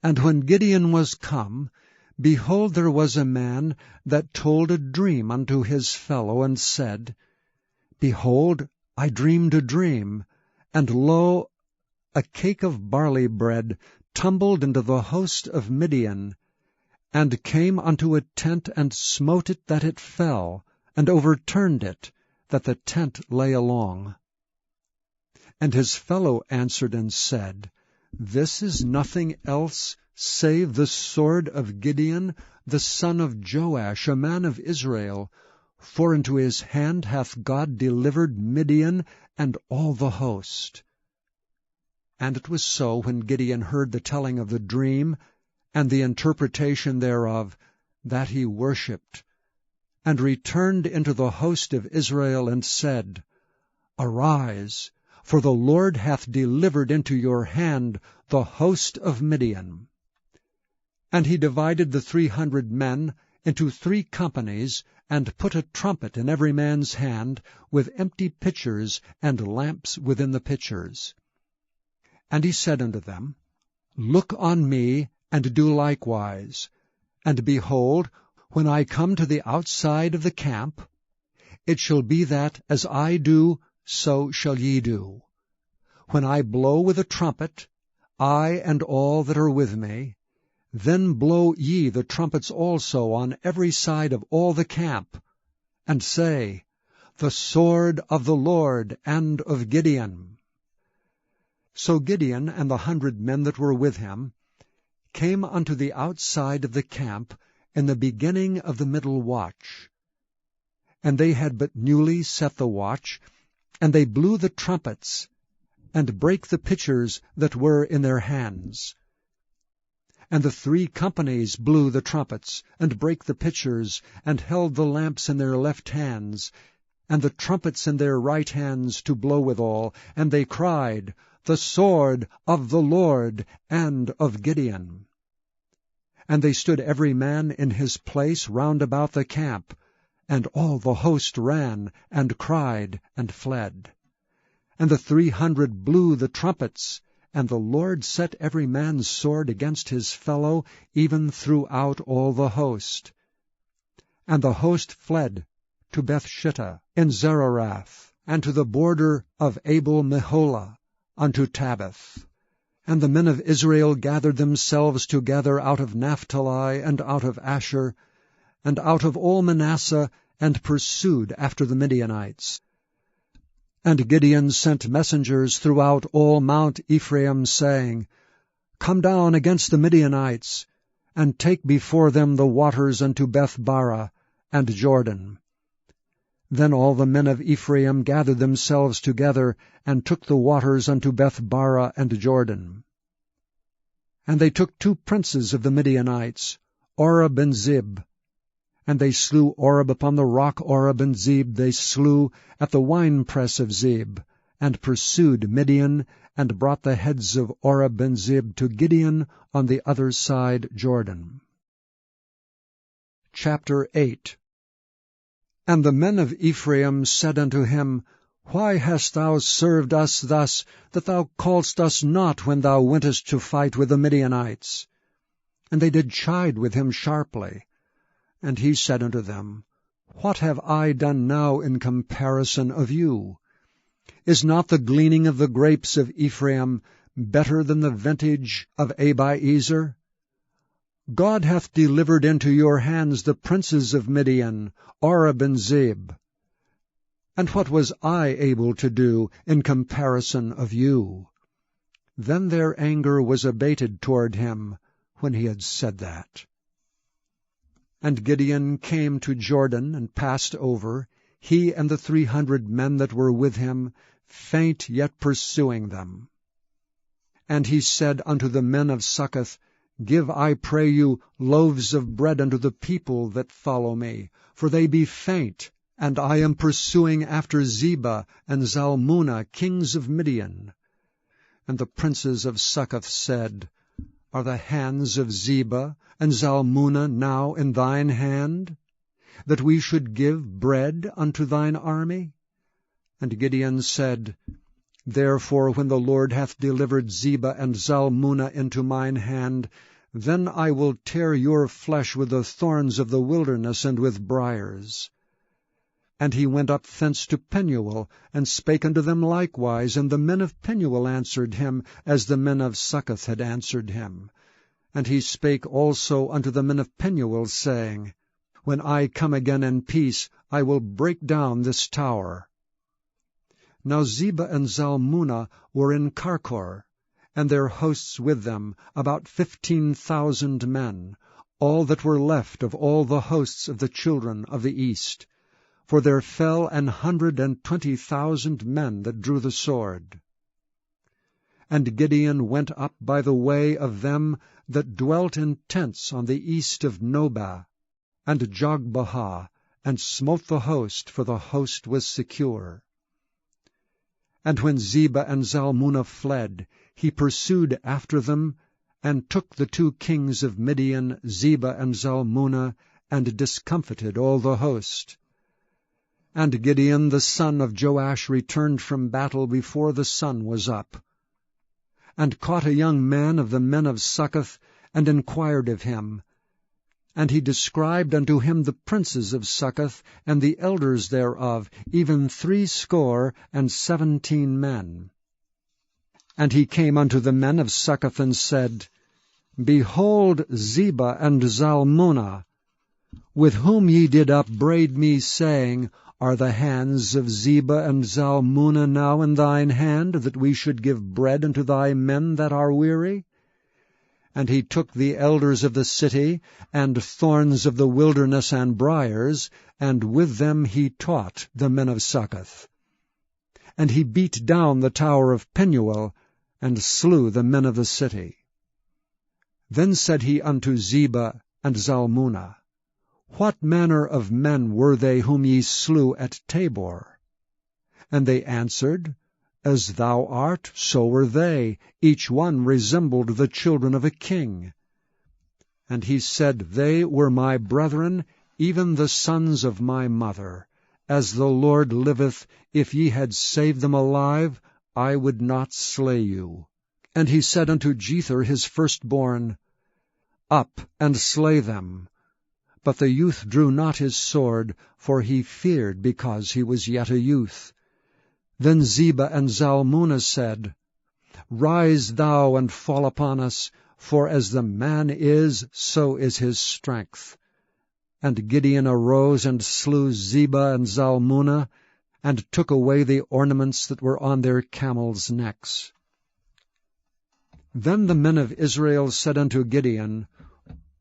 S1: And when Gideon was come, behold, there was a man that told a dream unto his fellow, and said, Behold, I dreamed a dream, and lo, a cake of barley bread tumbled into the host of Midian, and came unto a tent, and smote it that it fell, and overturned it, that the tent lay along. And his fellow answered and said, This is nothing else save the sword of Gideon, the son of Joash, a man of Israel, for into his hand hath God delivered Midian and all the host. And it was so, when Gideon heard the telling of the dream, and the interpretation thereof, that he worshipped, and returned into the host of Israel, and said, Arise, for the Lord hath delivered into your hand the host of Midian. And he divided the 300 men into 3 companies, and put a trumpet in every man's hand, with empty pitchers and lamps within the pitchers. And he said unto them, Look on me, and do likewise. And behold, when I come to the outside of the camp, it shall be that, as I do, so shall ye do. When I blow with a trumpet, I and all that are with me, then blow ye the trumpets also on every side of all the camp, and say, The sword of the Lord and of Gideon. So Gideon and the 100 men that were with him came unto the outside of the camp in the beginning of the middle watch. And they had but newly set the watch, and they blew the trumpets, and brake the pitchers that were in their hands. And the 3 companies blew the trumpets, and brake the pitchers, and held the lamps in their left hands, and the trumpets in their right hands to blow withal, and they cried, The sword of the Lord and of Gideon. And they stood every man in his place round about the camp, and all the host ran, and cried, and fled. And the 300 blew the trumpets, and the Lord set every man's sword against his fellow, even throughout all the host. And the host fled to Bethshittah in Zererath, and to the border of Abel-Meholah, unto Tabbath. And the men of Israel gathered themselves together out of Naphtali, and out of Asher, and out of all Manasseh, and pursued after the Midianites. And Gideon sent messengers throughout all Mount Ephraim, saying, Come down against the Midianites, and take before them the waters unto Beth-bara and Jordan. Then all the men of Ephraim gathered themselves together, and took the waters unto Beth-bara and Jordan. And they took 2 princes of the Midianites, Oreb and Zeb. And they slew Oreb upon the rock Oreb, and Zeb they slew at the winepress of Zeb, and pursued Midian, and brought the heads of Oreb and Zeb to Gideon on the other side Jordan. Chapter 8. And the men of Ephraim said unto him, Why hast thou served us thus, that thou calledst us not when thou wentest to fight with the Midianites? And they did chide with him sharply. And he said unto them, What have I done now in comparison of you? Is not the gleaning of the grapes of Ephraim better than the vintage of Abiezer? God hath delivered into your hands the princes of Midian, Oreb and Zeb. And what was I able to do in comparison of you? Then their anger was abated toward him when he had said that. And Gideon came to Jordan and passed over, he and the 300 men that were with him, faint yet pursuing them. And he said unto the men of Succoth, Give, I pray you, loaves of bread unto the people that follow me, for they be faint, and I am pursuing after Zebah and Zalmunna, kings of Midian. And the princes of Succoth said, Are the hands of Zebah and Zalmunna now in thine hand, that we should give bread unto thine army? And Gideon said, Therefore when the Lord hath delivered Zebah and Zalmunna into mine hand, then I will tear your flesh with the thorns of the wilderness and with briars. And he went up thence to Penuel, and spake unto them likewise, and the men of Penuel answered him, as the men of Succoth had answered him. And he spake also unto the men of Penuel, saying, When I come again in peace, I will break down this tower. Now Zebah and Zalmunna were in Karkor, and their hosts with them, about 15,000 men, all that were left of all the hosts of the children of the east. For there fell 120,000 men that drew the sword. And Gideon went up by the way of them that dwelt in tents on the east of Nobah, and Jogbehah, and smote the host, for the host was secure. And when Zebah and Zalmunna fled, he pursued after them, and took the 2 kings of Midian, Zebah and Zalmunna, and discomfited all the host. And Gideon the son of Joash returned from battle before the sun was up, and caught a young man of the men of Succoth, and inquired of him. And he described unto him the princes of Succoth, and the elders thereof, even 70 men. And he came unto the men of Succoth, and said, Behold Zebah and Zalmunna, with whom ye did upbraid me, saying, Are the hands of Zebah and Zalmunna now in thine hand, that we should give bread unto thy men that are weary? And he took the elders of the city, and thorns of the wilderness and briars, and with them he taught the men of Succoth. And he beat down the tower of Penuel, and slew the men of the city. Then said he unto Zebah and Zalmunna, What manner of men were they whom ye slew at Tabor? And they answered, As thou art, so were they. Each one resembled the children of a king. And he said, They were my brethren, even the sons of my mother. As the Lord liveth, if ye had saved them alive, I would not slay you. And he said unto Jether his firstborn, Up, and slay them. But the youth drew not his sword, for he feared, because he was yet a youth. Then Zebah and Zalmunna said, Rise thou and fall upon us, for as the man is, so is his strength. And Gideon arose and slew Zebah and Zalmunna, and took away the ornaments that were on their camels' necks. Then the men of Israel said unto Gideon,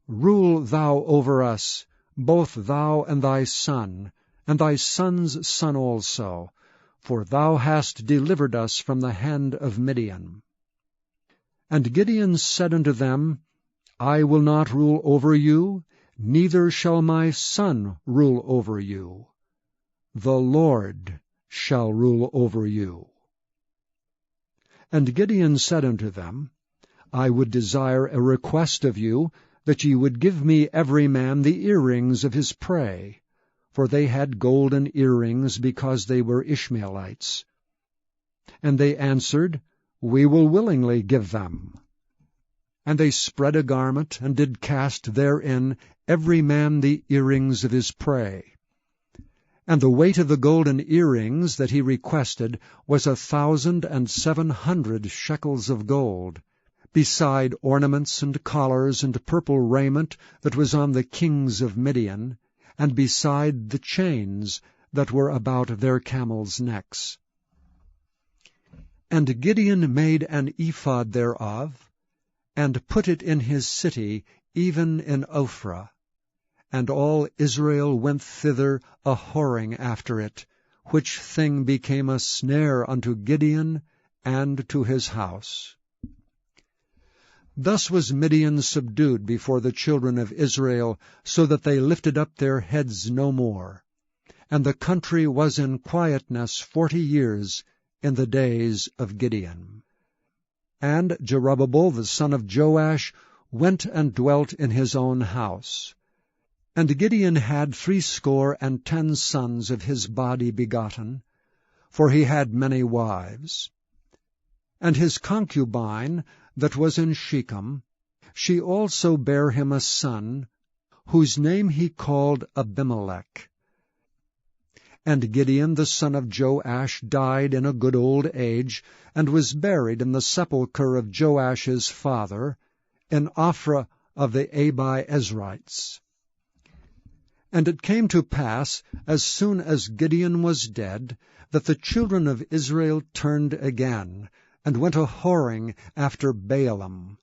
S1: Rule thou over us, both thou and thy son son's son also, for thou hast delivered us from the hand of Midian. And Gideon said unto them, I will not rule over you, neither shall my son rule over you. The Lord shall rule over you. And Gideon said unto them, I would desire a request of you, that ye would give me every man the earrings of his prey, for they had golden earrings, because they were Ishmaelites. And they answered, We will willingly give them. And they spread a garment, and did cast therein every man the earrings of his prey. And the weight of the golden earrings that he requested was 1,700 shekels of gold, beside ornaments and collars and purple raiment that was on the kings of Midian, and beside the chains that were about their camels' necks. And Gideon made an ephod thereof, and put it in his city, even in Ophrah. And all Israel went thither a-whoring after it, which thing became a snare unto Gideon and to his house. Thus was Midian subdued before the children of Israel, so that they lifted up their heads no more. And the country was in quietness 40 years in the days of Gideon. And Jerubbabel the son of Joash went and dwelt in his own house. And Gideon had 70 sons of his body begotten, for he had many wives. And his concubine, that was in Shechem, she also bare him a son, whose name he called Abimelech. And Gideon the son of Joash died in a good old age, and was buried in the sepulchre of Joash's father, in Ophrah of the Abiezrites. And it came to pass, as soon as Gideon was dead, that the children of Israel turned again, and went a-whoring after Baalim,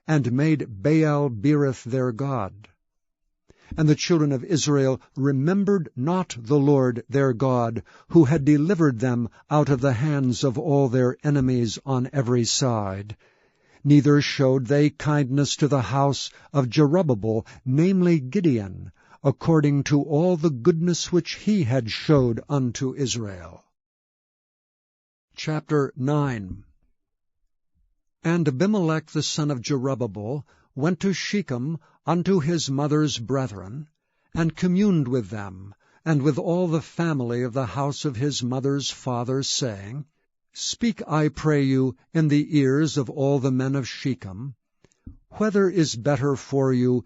S1: and made Baal-berith their god. And the children of Israel remembered not the Lord their God, who had delivered them out of the hands of all their enemies on every side. Neither showed they kindness to the house of Jerubbabel, namely Gideon, according to all the goodness which he had showed unto Israel. Chapter 9. And Abimelech the son of Jerubbabel went to Shechem unto his mother's brethren, and communed with them, and with all the family of the house of his mother's father, saying, Speak, I pray you, in the ears of all the men of Shechem, whether is better for you,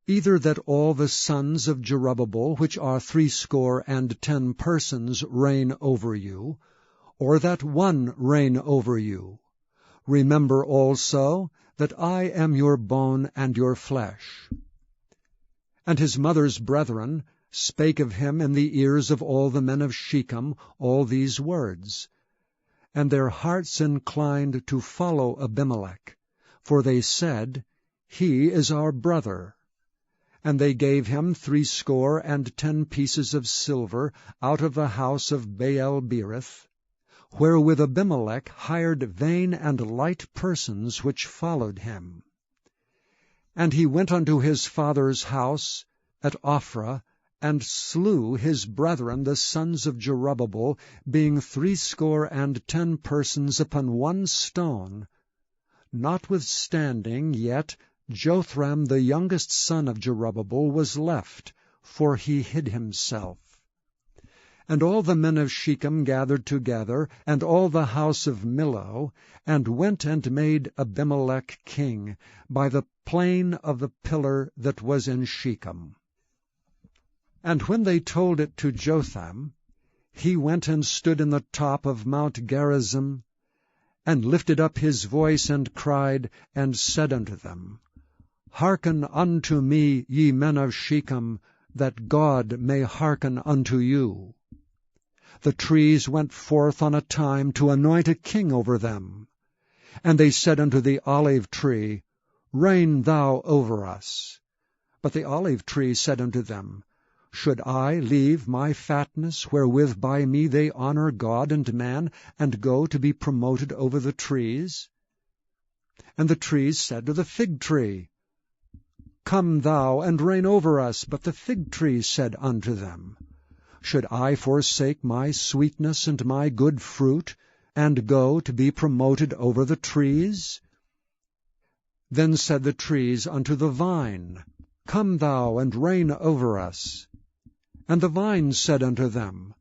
S1: either that all the sons of Jerubbabel, which are 70 persons, reign over you, or that one reign over you. Remember also that I am your bone and your flesh. And his mother's brethren spake of him in the ears of all the men of Shechem all these words. And their hearts inclined to follow Abimelech, for they said, He is our brother. And they gave him 70 pieces of silver out of the house of Baal-berith, wherewith Abimelech hired vain and light persons which followed him. And he went unto his father's house at Ophrah, and slew his brethren the sons of Jerubbabel, being 70 persons upon one stone. Notwithstanding yet Jotham the youngest son of Jerubbabel was left, for he hid himself. And all the men of Shechem gathered together, and all the house of Millo, and went and made Abimelech king, by the plain of the pillar that was in Shechem. And when they told it to Jotham, he went and stood in the top of Mount Gerizim, and lifted up his voice, and cried, and said unto them, Hearken unto me, ye men of Shechem, that God may hearken unto you. The trees went forth on a time to anoint a king over them. And they said unto the olive tree, Reign thou over us. But the olive tree said unto them, Should I leave my fatness, wherewith by me they honor God and man, and go to be promoted over the trees? And the trees said to the fig tree, Come thou and reign over us. But the fig tree said unto them, Should I forsake my sweetness and my good fruit, and go to be promoted over the trees? Then said the trees unto the vine, Come thou and reign over us. And the vine said unto them,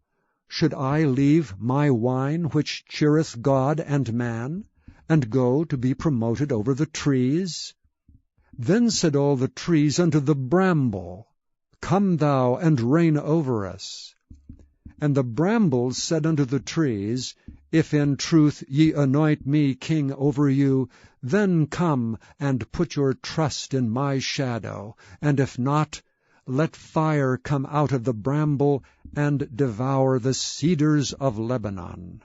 S1: Should I leave my wine which cheereth God and man, and go to be promoted over the trees? Then said all the trees unto the bramble, Come thou and reign over us. And the brambles said unto the trees, If in truth ye anoint me king over you, then come and put your trust in my shadow, and if not, let fire come out of the bramble, and devour the cedars of Lebanon.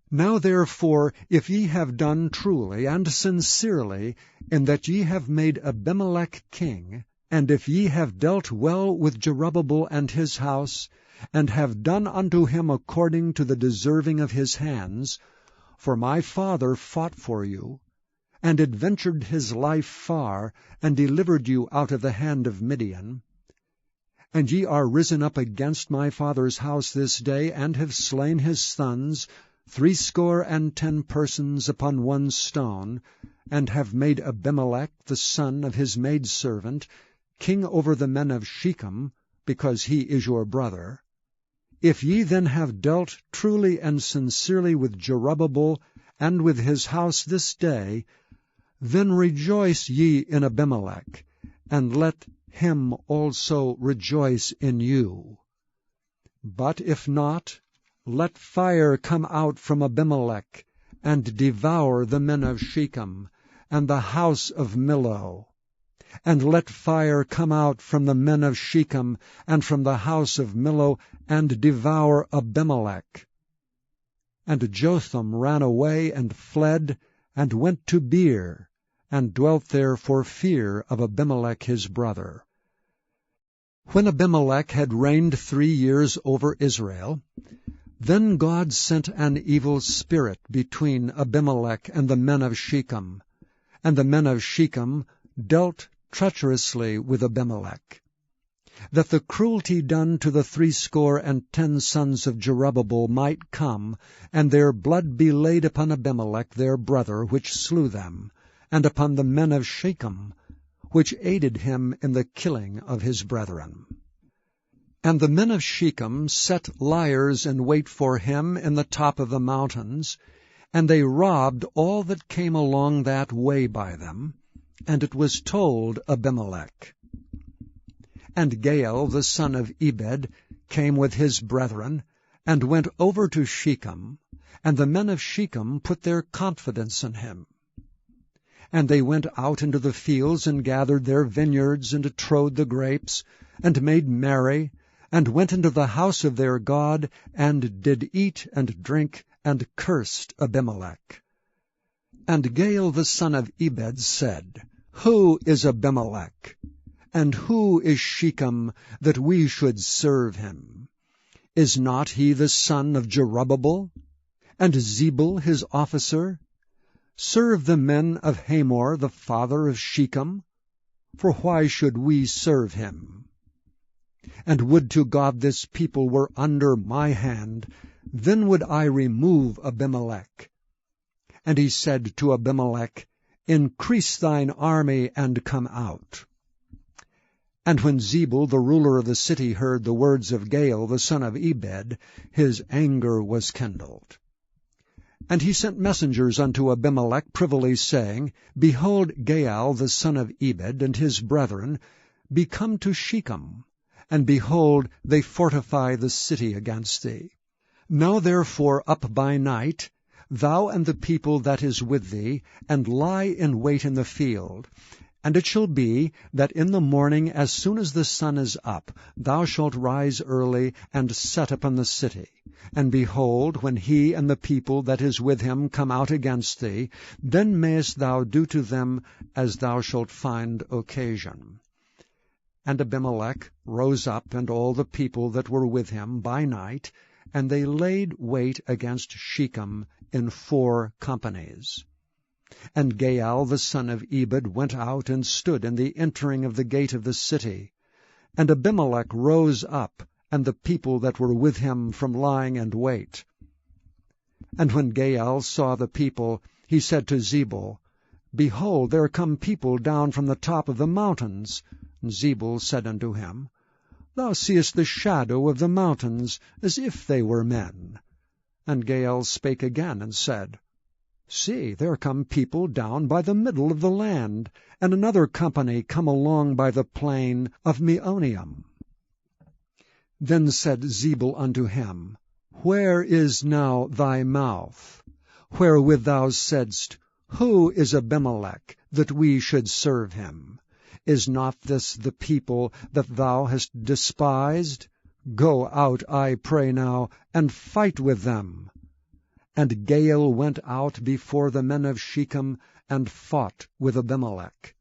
S1: Now therefore, if ye have done truly and sincerely, in that ye have made Abimelech king, and if ye have dealt well with Jerubbabel and his house, and have done unto him according to the deserving of his hands, for my father fought for you, and adventured his life far, and delivered you out of the hand of Midian. And ye are risen up against my father's house this day, and have slain his sons, 70 persons upon one stone, and have made Abimelech the son of his maidservant king over the men of Shechem, because he is your brother. If ye then have dealt truly and sincerely with Jerubbabel and with his house this day, then rejoice ye in Abimelech, and let him also rejoice in you. But if not, let fire come out from Abimelech, and devour the men of Shechem, and the house of Millo. And let fire come out from the men of Shechem, and from the house of Millo, and devour Abimelech. And Jotham ran away and fled, and went to Beer, and dwelt there for fear of Abimelech his brother. When Abimelech had reigned 3 years over Israel, then God sent an evil spirit between Abimelech and the men of Shechem, and the men of Shechem dealt treacherously with Abimelech, that the cruelty done to the 70 sons of Jerubbabel might come, and their blood be laid upon Abimelech their brother, which slew them, and upon the men of Shechem, which aided him in the killing of his brethren. And the men of Shechem set liers in wait for him in the top of the mountains, and they robbed all that came along that way by them, and it was told Abimelech. And Gaal the son of Ebed came with his brethren, and went over to Shechem, and the men of Shechem put their confidence in him. And they went out into the fields, and gathered their vineyards, and trode the grapes, and made merry, and went into the house of their God, and did eat and drink, and cursed Abimelech. And Gaal the son of Ebed said, Who is Abimelech? And who is Shechem, that we should serve him? Is not he the son of Jerubbabel? And Zebul his officer? Serve the men of Hamor the father of Shechem? For why should we serve him? And would to God this people were under my hand, then would I remove Abimelech. And he said to Abimelech, Increase thine army, and come out. And when Zebul the ruler of the city heard the words of Gaal the son of Ebed, his anger was kindled. And he sent messengers unto Abimelech privily, saying, Behold, Gaal the son of Ebed and his brethren be come to Shechem, and behold, they fortify the city against thee. Now therefore up by night, thou and the people that is with thee, and lie in wait in the field. And it shall be, that in the morning, as soon as the sun is up, thou shalt rise early, and set upon the city. And behold, when he and the people that is with him come out against thee, then mayest thou do to them as thou shalt find occasion. And Abimelech rose up, and all the people that were with him by night, and they laid wait against Shechem in 4 companies. And Gaal the son of Ebed went out and stood in the entering of the gate of the city. And Abimelech rose up, and the people that were with him from lying in wait. And when Gaal saw the people, he said to Zebul, Behold, there come people down from the top of the mountains. And Zebul said unto him, Thou seest the shadow of the mountains, as if they were men. And Gaal spake again, and said, See, there come people down by the middle of the land, and another company come along by the plain of Meonium. Then said Zebul unto him, Where is now thy mouth, wherewith thou saidst, Who is Abimelech, that we should serve him? Is not this the people that thou hast despised? Go out, I pray now, and fight with them. And Gaal went out before the men of Shechem, and fought with Abimelech.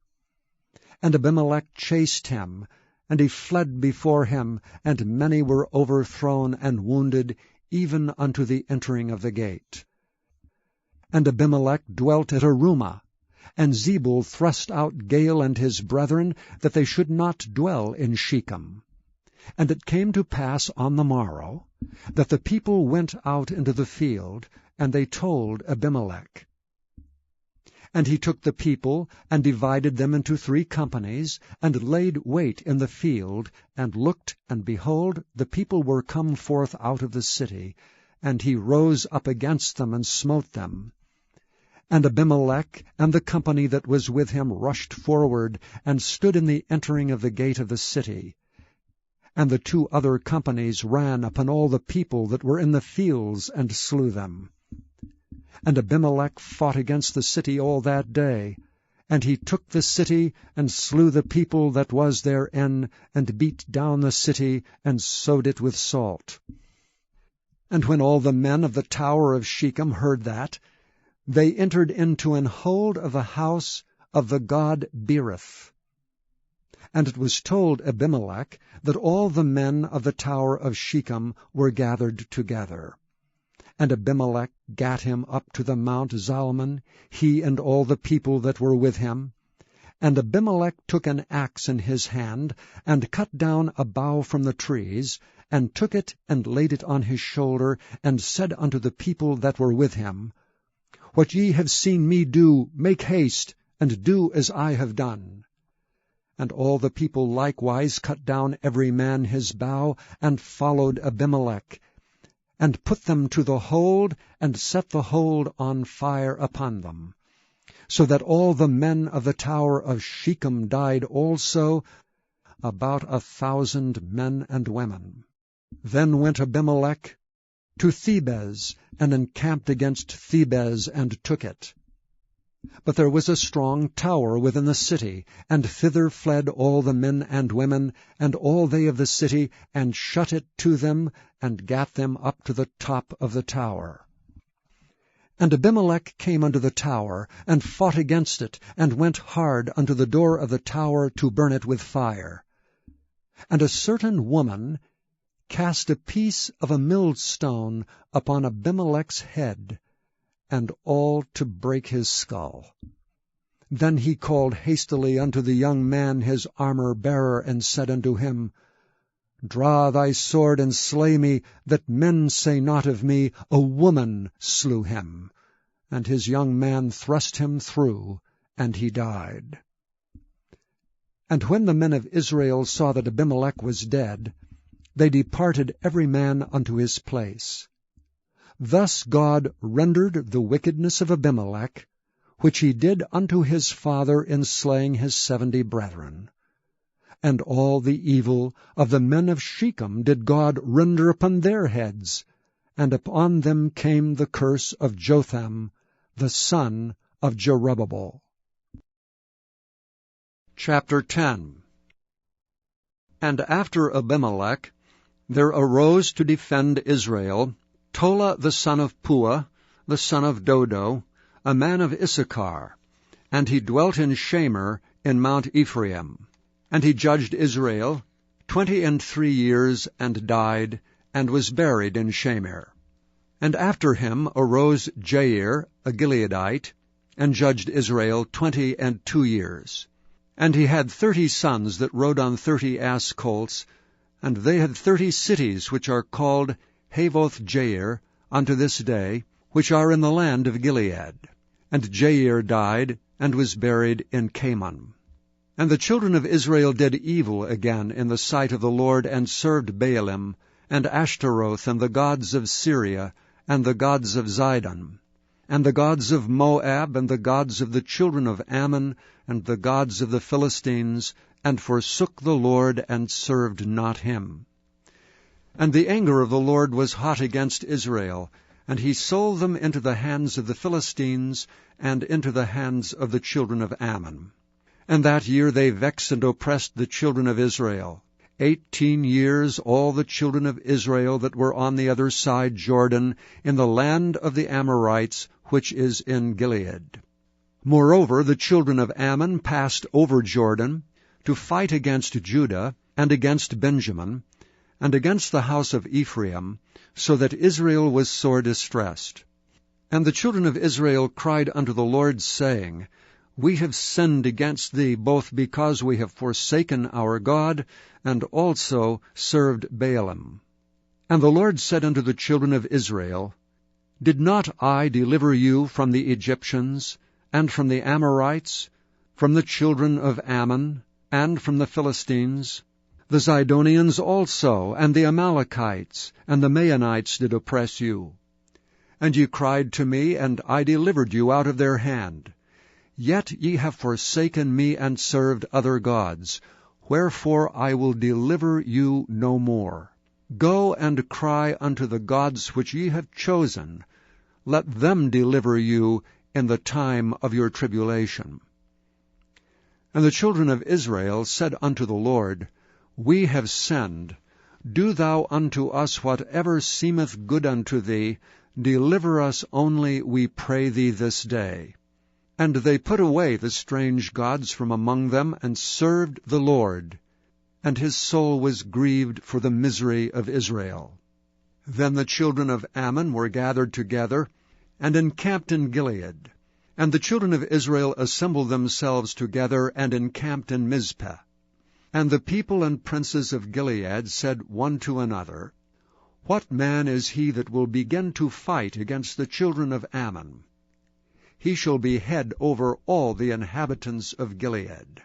S1: And Abimelech chased him, and he fled before him, and many were overthrown and wounded, even unto the entering of the gate. And Abimelech dwelt at Arumah, and Zebul thrust out Gaal and his brethren, that they should not dwell in Shechem. And it came to pass on the morrow, that the people went out into the field, and they told Abimelech. And he took the people, and divided them into 3 companies, and laid wait in the field, and looked, and behold, the people were come forth out of the city, and he rose up against them, and smote them. And Abimelech and the company that was with him rushed forward, and stood in the entering of the gate of the city. And the 2 other companies ran upon all the people that were in the fields, and slew them. And Abimelech fought against the city all that day. And he took the city, and slew the people that was therein, and beat down the city, and sowed it with salt. And when all the men of the tower of Shechem heard that, they entered into an hold of the house of the god Berith. And it was told Abimelech that all the men of the tower of Shechem were gathered together. And Abimelech gat him up to the Mount Zalmon, he and all the people that were with him. And Abimelech took an axe in his hand, and cut down a bough from the trees, and took it, and laid it on his shoulder, and said unto the people that were with him, What ye have seen me do, make haste, and do as I have done. And all the people likewise cut down every man his bough, and followed Abimelech, and put them to the hold, and set the hold on fire upon them. So that all the men of the tower of Shechem died also, about 1,000 men and women. Then went Abimelech to Thebez, and encamped against Thebez, and took it. But there was a strong tower within the city, and thither fled all the men and women, and all they of the city, and shut it to them, and gat them up to the top of the tower. And Abimelech came unto the tower, and fought against it, and went hard unto the door of the tower to burn it with fire. And a certain woman cast a piece of a millstone upon Abimelech's head, and all to break his skull. Then he called hastily unto the young man his armor-bearer, and said unto him, Draw thy sword, and slay me, that men say not of me, A woman slew him. And his young man thrust him through, and he died. And when the men of Israel saw that Abimelech was dead, they departed every man unto his place. Thus God rendered the wickedness of Abimelech, which he did unto his father in slaying his 70 brethren. And all the evil of the men of Shechem did God render upon their heads, and upon them came the curse of Jotham, the son of Jerubbaal. Chapter 10. And after Abimelech there arose to defend Israel Tola the son of Puah, the son of Dodo, a man of Issachar, and he dwelt in Shamer in Mount Ephraim. And he judged Israel 23 years, and died, and was buried in Shamer. And after him arose Jair, a Gileadite, and judged Israel 22 years. And he had 30 sons that rode on 30 ass colts, and they had 30 cities which are called Havoth-Jair unto this day, which are in the land of Gilead. And Jair died, and was buried in Camon. And the children of Israel did evil again in the sight of the Lord, and served Baalim, and Ashtaroth, and the gods of Syria, and the gods of Zidon, and the gods of Moab, and the gods of the children of Ammon, and the gods of the Philistines, and forsook the Lord, and served not him. And the anger of the Lord was hot against Israel, and he sold them into the hands of the Philistines, and into the hands of the children of Ammon. And that year they vexed and oppressed the children of Israel. 18 years all the children of Israel that were on the other side Jordan, in the land of the Amorites, which is in Gilead. Moreover, the children of Ammon passed over Jordan, to fight against Judah, and against Benjamin, and against the house of Ephraim, so that Israel was sore distressed. And the children of Israel cried unto the Lord, saying, We have sinned against thee, both because we have forsaken our God, and also served Baalim. And the Lord said unto the children of Israel, Did not I deliver you from the Egyptians, and from the Amorites, from the children of Ammon, and from the Philistines? The Zidonians also, and the Amalekites, and the Maonites did oppress you. And ye cried to me, and I delivered you out of their hand. Yet ye have forsaken me, and served other gods. Wherefore I will deliver you no more. Go and cry unto the gods which ye have chosen. Let them deliver you in the time of your tribulation. And the children of Israel said unto the Lord, We have sinned. Do thou unto us whatever seemeth good unto thee. Deliver us only, we pray thee, this day. And they put away the strange gods from among them, and served the Lord. And his soul was grieved for the misery of Israel. Then the children of Ammon were gathered together, and encamped in Gilead. And the children of Israel assembled themselves together, and encamped in Mizpeh. And the people and princes of Gilead said one to another, What man is he that will begin to fight against the children of Ammon? He shall be head over all the inhabitants of Gilead.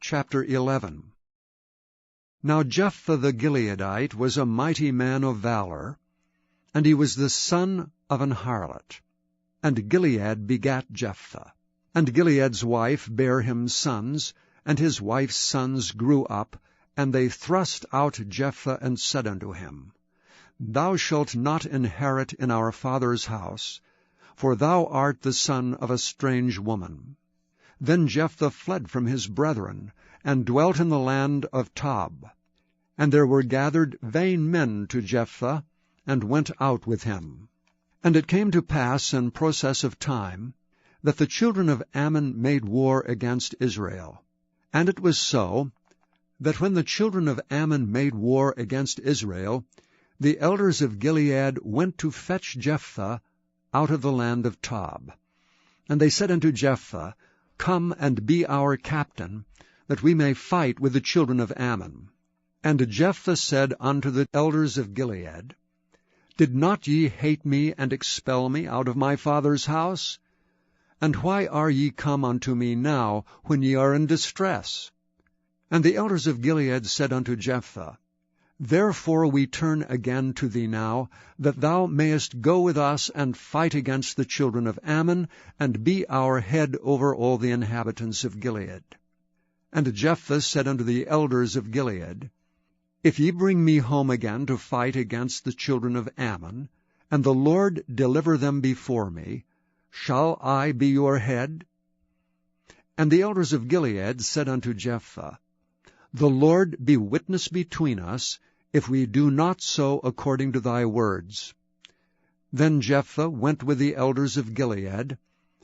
S1: Chapter 11. Now Jephthah the Gileadite was a mighty man of valor, and he was the son of an harlot. And Gilead begat Jephthah. And Gilead's wife bare him sons, and his wife's sons grew up, and they thrust out Jephthah, and said unto him, Thou shalt not inherit in our father's house, for thou art the son of a strange woman. Then Jephthah fled from his brethren, and dwelt in the land of Tob. And there were gathered vain men to Jephthah, and went out with him. And it came to pass in process of time, that the children of Ammon made war against Israel. And it was so, that when the children of Ammon made war against Israel, the elders of Gilead went to fetch Jephthah out of the land of Tob. And they said unto Jephthah, Come and be our captain, that we may fight with the children of Ammon. And Jephthah said unto the elders of Gilead, Did not ye hate me, and expel me out of my father's house? And why are ye come unto me now, when ye are in distress? And the elders of Gilead said unto Jephthah, Therefore we turn again to thee now, that thou mayest go with us and fight against the children of Ammon, and be our head over all the inhabitants of Gilead. And Jephthah said unto the elders of Gilead, If ye bring me home again to fight against the children of Ammon, and the Lord deliver them before me, shall I be your head? And the elders of Gilead said unto Jephthah, The Lord be witness between us, if we do not so according to thy words. Then Jephthah went with the elders of Gilead,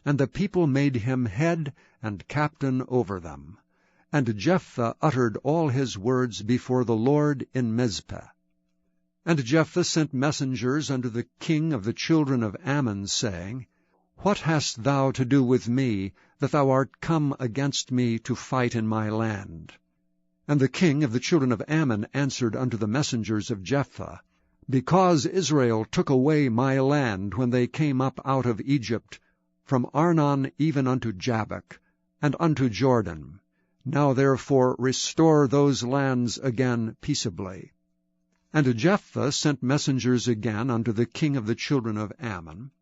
S1: and the people made him head and captain over them. And Jephthah uttered all his words before the Lord in Mizpeh. And Jephthah sent messengers unto the king of the children of Ammon, saying, What hast thou to do with me, that thou art come against me to fight in my land? And the king of the children of Ammon answered unto the messengers of Jephthah, Because Israel took away my land when they came up out of Egypt, from Arnon even unto Jabbok, and unto Jordan. Now therefore restore those lands again peaceably. And Jephthah sent messengers again unto the king of the children of Ammon,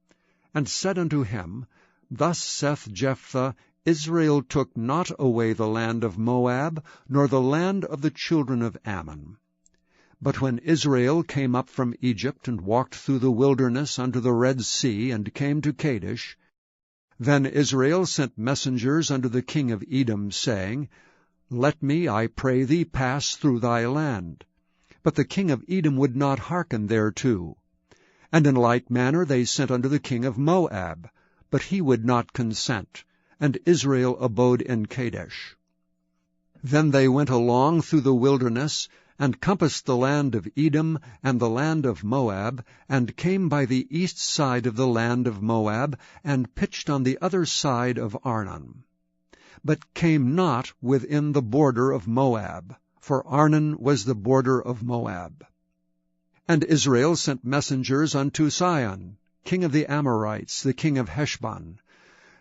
S1: and said unto him, Thus saith Jephthah, Israel took not away the land of Moab, nor the land of the children of Ammon. But when Israel came up from Egypt, and walked through the wilderness unto the Red Sea, and came to Kadesh, Then Israel sent messengers unto the king of Edom, saying, Let me, I pray thee, pass through thy land. But the king of Edom would not hearken thereto. And in like manner they sent unto the king of Moab, but he would not consent, and Israel abode in Kadesh. Then they went along through the wilderness, and compassed the land of Edom and the land of Moab, and came by the east side of the land of Moab, and pitched on the other side of Arnon, but came not within the border of Moab, for Arnon was the border of Moab. And Israel sent messengers unto Sihon, king of the Amorites, the king of Heshbon.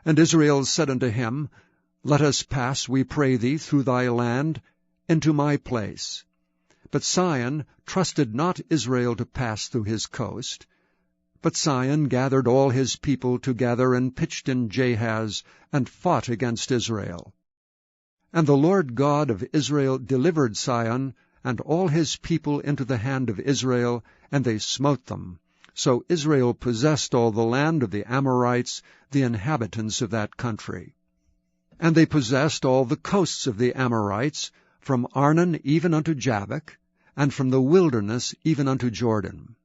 S1: And Israel said unto him, Let us pass, we pray thee, through thy land into my place. But Sihon trusted not Israel to pass through his coast. But Sihon gathered all his people together, and pitched in Jahaz, and fought against Israel. And the Lord God of Israel delivered Sihon and all his people into the hand of Israel, and they smote them. So Israel possessed all the land of the Amorites, the inhabitants of that country. And they possessed all the coasts of the Amorites, from Arnon even unto Jabbok, and from the wilderness even unto Jordan.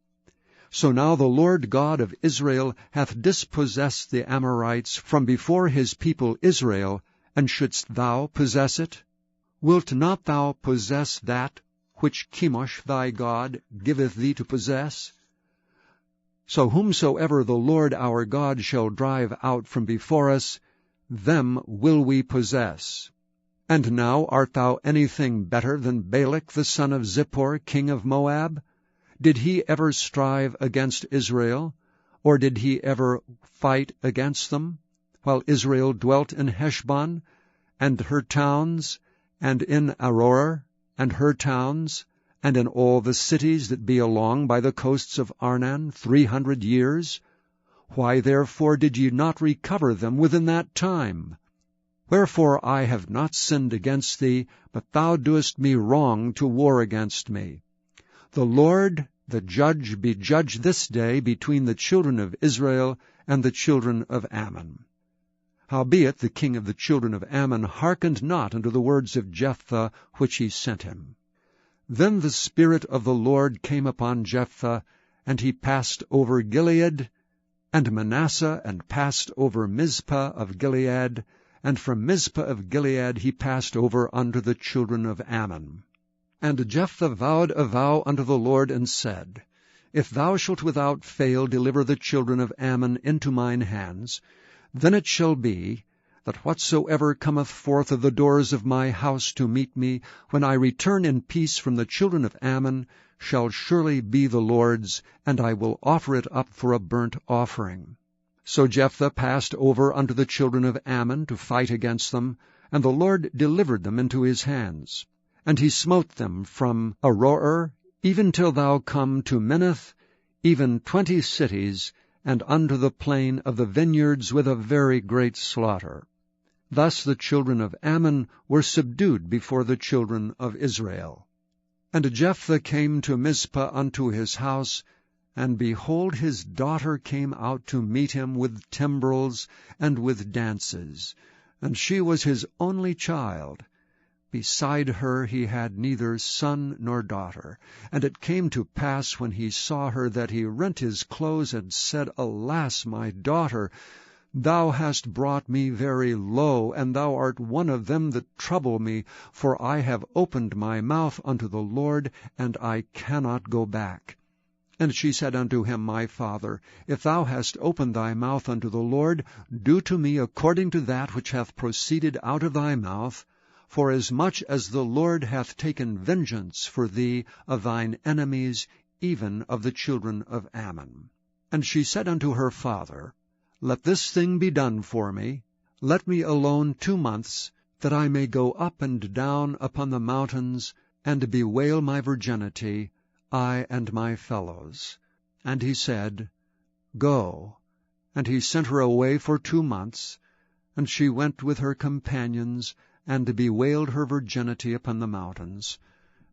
S1: So now the Lord God of Israel hath dispossessed the Amorites from before his people Israel, and shouldst thou possess it? Wilt not thou possess that which Chemosh thy God giveth thee to possess? So whomsoever the Lord our God shall drive out from before us, them will we possess. And now art thou anything better than Balak the son of Zippor, king of Moab? Did he ever strive against Israel, or did he ever fight against them, while Israel dwelt in Heshbon, and her towns, and in Aroer, and her towns, and in all the cities that be along by the coasts of Arnon 300 years? Why therefore did ye not recover them within that time? Wherefore I have not sinned against thee, but thou doest me wrong to war against me. The Lord, the judge, be judge this day between the children of Israel and the children of Ammon. Howbeit the king of the children of Ammon hearkened not unto the words of Jephthah which he sent him. Then the Spirit of the Lord came upon Jephthah, and he passed over Gilead, and Manasseh, and passed over Mizpah of Gilead, and from Mizpah of Gilead he passed over unto the children of Ammon. And Jephthah vowed a vow unto the Lord, and said, If thou shalt without fail deliver the children of Ammon into mine hands, then it shall be, that whatsoever cometh forth of the doors of my house to meet me, when I return in peace from the children of Ammon, shall surely be the Lord's, and I will offer it up for a burnt offering. So Jephthah passed over unto the children of Ammon to fight against them, and the Lord delivered them into his hands. And he smote them from Aroer, even till thou come to Minnith, even 20 cities, and unto the plain of the vineyards with a very great slaughter. Thus the children of Ammon were subdued before the children of Israel. And Jephthah came to Mizpah unto his house, and behold, his daughter came out to meet him with timbrels and with dances, and she was his only child. Beside her he had neither son nor daughter. And it came to pass, when he saw her, that he rent his clothes, and said, Alas, my daughter, thou hast brought me very low, and thou art one of them that trouble me, for I have opened my mouth unto the Lord, and I cannot go back. And she said unto him, My father, if thou hast opened thy mouth unto the Lord, do to me according to that which hath proceeded out of thy mouth, forasmuch as the Lord hath taken vengeance for thee of thine enemies, even of the children of Ammon. And she said unto her father, Let this thing be done for me. Let me alone 2 months, that I may go up and down upon the mountains, and bewail my virginity, I and my fellows. And he said, Go. And he sent her away for 2 months, and she went with her companions, and bewailed her virginity upon the mountains.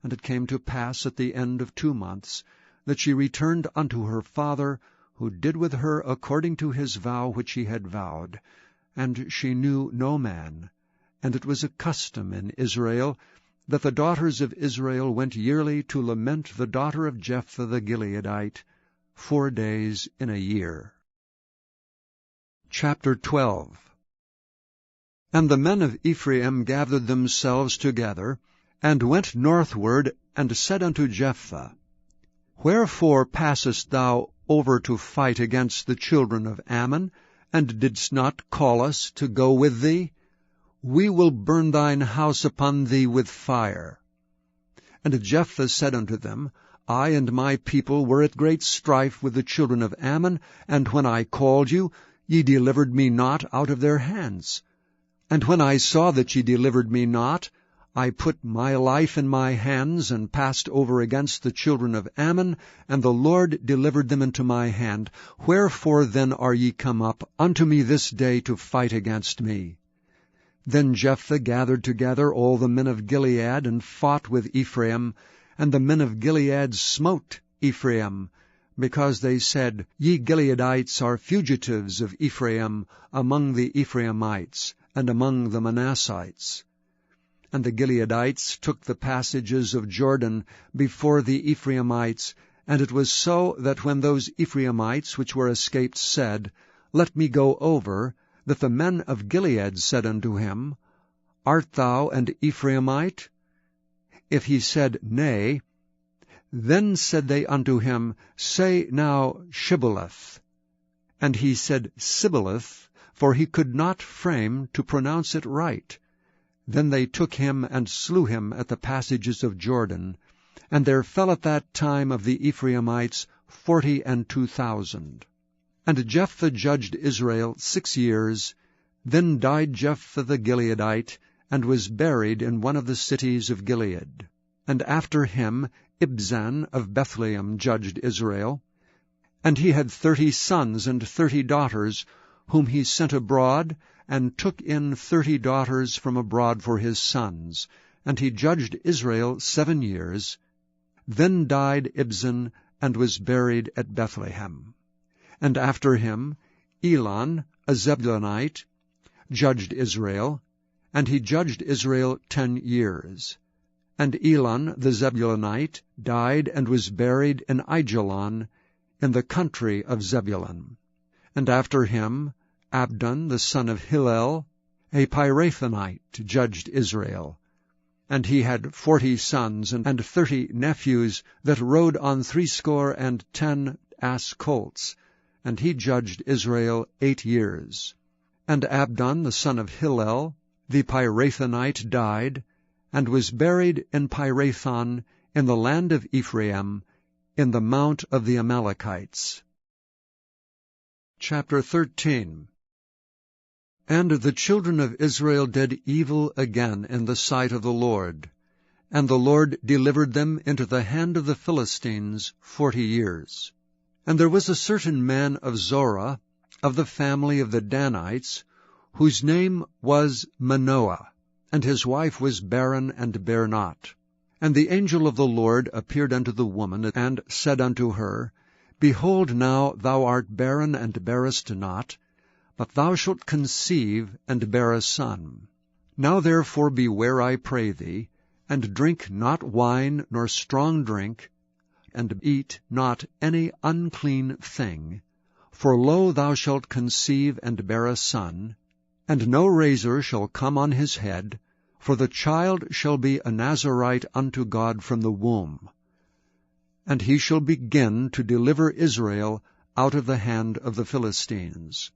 S1: And it came to pass at the end of 2 months, that she returned unto her father, who did with her according to his vow which he had vowed. and she knew no man. And it was a custom in Israel that the daughters of Israel went yearly to lament the daughter of Jephthah the Gileadite 4 days in a year. Chapter 12. And the men of Ephraim gathered themselves together, and went northward, and said unto Jephthah, Wherefore passest thou over to fight against the children of Ammon, and didst not call us to go with thee? We will burn thine house upon thee with fire. And Jephthah said unto them, I and my people were at great strife with the children of Ammon, and when I called you, ye delivered me not out of their hands. And when I saw that ye delivered me not, I put my life in my hands, and passed over against the children of Ammon, and the Lord delivered them into my hand. Wherefore then are ye come up unto me this day to fight against me? Then Jephthah gathered together all the men of Gilead, and fought with Ephraim. And the men of Gilead smote Ephraim, because they said, Ye Gileadites are fugitives of Ephraim among the Ephraimites, and among the Manassites. And the Gileadites took the passages of Jordan before the Ephraimites. And it was so that when those Ephraimites which were escaped said, Let me go over, that the men of Gilead said unto him, Art thou an Ephraimite? If he said, Nay, then said they unto him, Say now Shibboleth. And he said Sibboleth, for he could not frame to pronounce it right. Then they took him and slew him at the passages of Jordan. And there fell at that time of the Ephraimites 42,000. And Jephthah judged Israel 6 years. Then died Jephthah the Gileadite, and was buried in one of the cities of Gilead. And after him Ibzan of Bethlehem judged Israel. And he had 30 sons and 30 daughters, whom he sent abroad, and took in 30 daughters from abroad for his sons. And he judged Israel 7 years. Then died Ibzan, and was buried at Bethlehem. And after him Elon, a Zebulunite, judged Israel, and he judged Israel 10 years. And Elon the Zebulunite died, and was buried in Aijalon, in the country of Zebulun. And after him Abdon the son of Hillel, a Pirathonite, judged Israel. And he had 40 sons and 30 nephews that rode on 70 ass colts. And he judged Israel 8 years. And Abdon the son of Hillel, the Pirathonite, died, and was buried in Pirathon, in the land of Ephraim, in the mount of the Amalekites. Chapter 13. And the children of Israel did evil again in the sight of the Lord, and the Lord delivered them into the hand of the Philistines 40 years. And there was a certain man of Zorah, of the family of the Danites, whose name was Manoah, and his wife was barren and bare not. And the angel of the Lord appeared unto the woman, and said unto her, Behold, now thou art barren and bearest not, but thou shalt conceive and bear a son. Now therefore beware, I pray thee, and drink not wine nor strong drink, and eat not any unclean thing. For lo, thou shalt conceive and bear a son, and no razor shall come on his head, for the child shall be a Nazarite unto God from the womb. And he shall begin to deliver Israel out of the hand of the Philistines.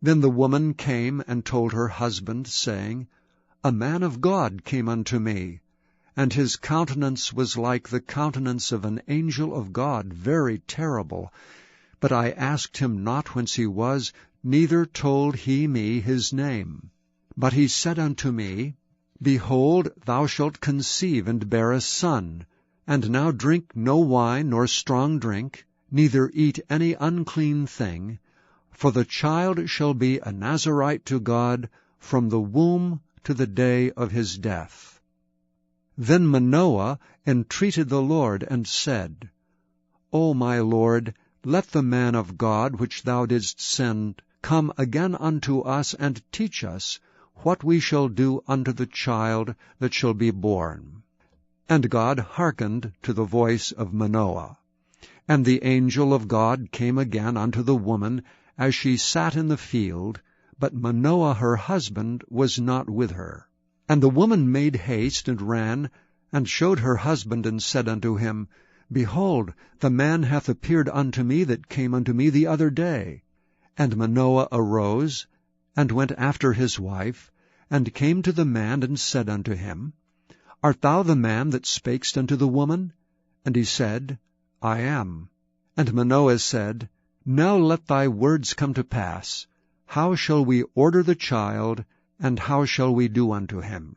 S1: Then the woman came and told her husband, saying, A man of God came unto me, and his countenance was like the countenance of an angel of God, very terrible. But I asked him not whence he was, neither told he me his name. But he said unto me, Behold, thou shalt conceive and bear a son, and now drink no wine nor strong drink, neither eat any unclean thing, for the child shall be a Nazarite to God from the womb to the day of his death. Then Manoah entreated the Lord, and said, O my Lord, let the man of God which thou didst send come again unto us, and teach us what we shall do unto the child that shall be born. And God hearkened to the voice of Manoah. And the angel of God came again unto the woman, as she sat in the field, but Manoah her husband was not with her. And the woman made haste, and ran, and showed her husband, and said unto him, Behold, the man hath appeared unto me that came unto me the other day. And Manoah arose, and went after his wife, and came to the man, and said unto him, Art thou the man that spakest unto the woman? And he said, I am. And Manoah said, Now let thy words come to pass. How shall we order the child, and how shall we do unto him?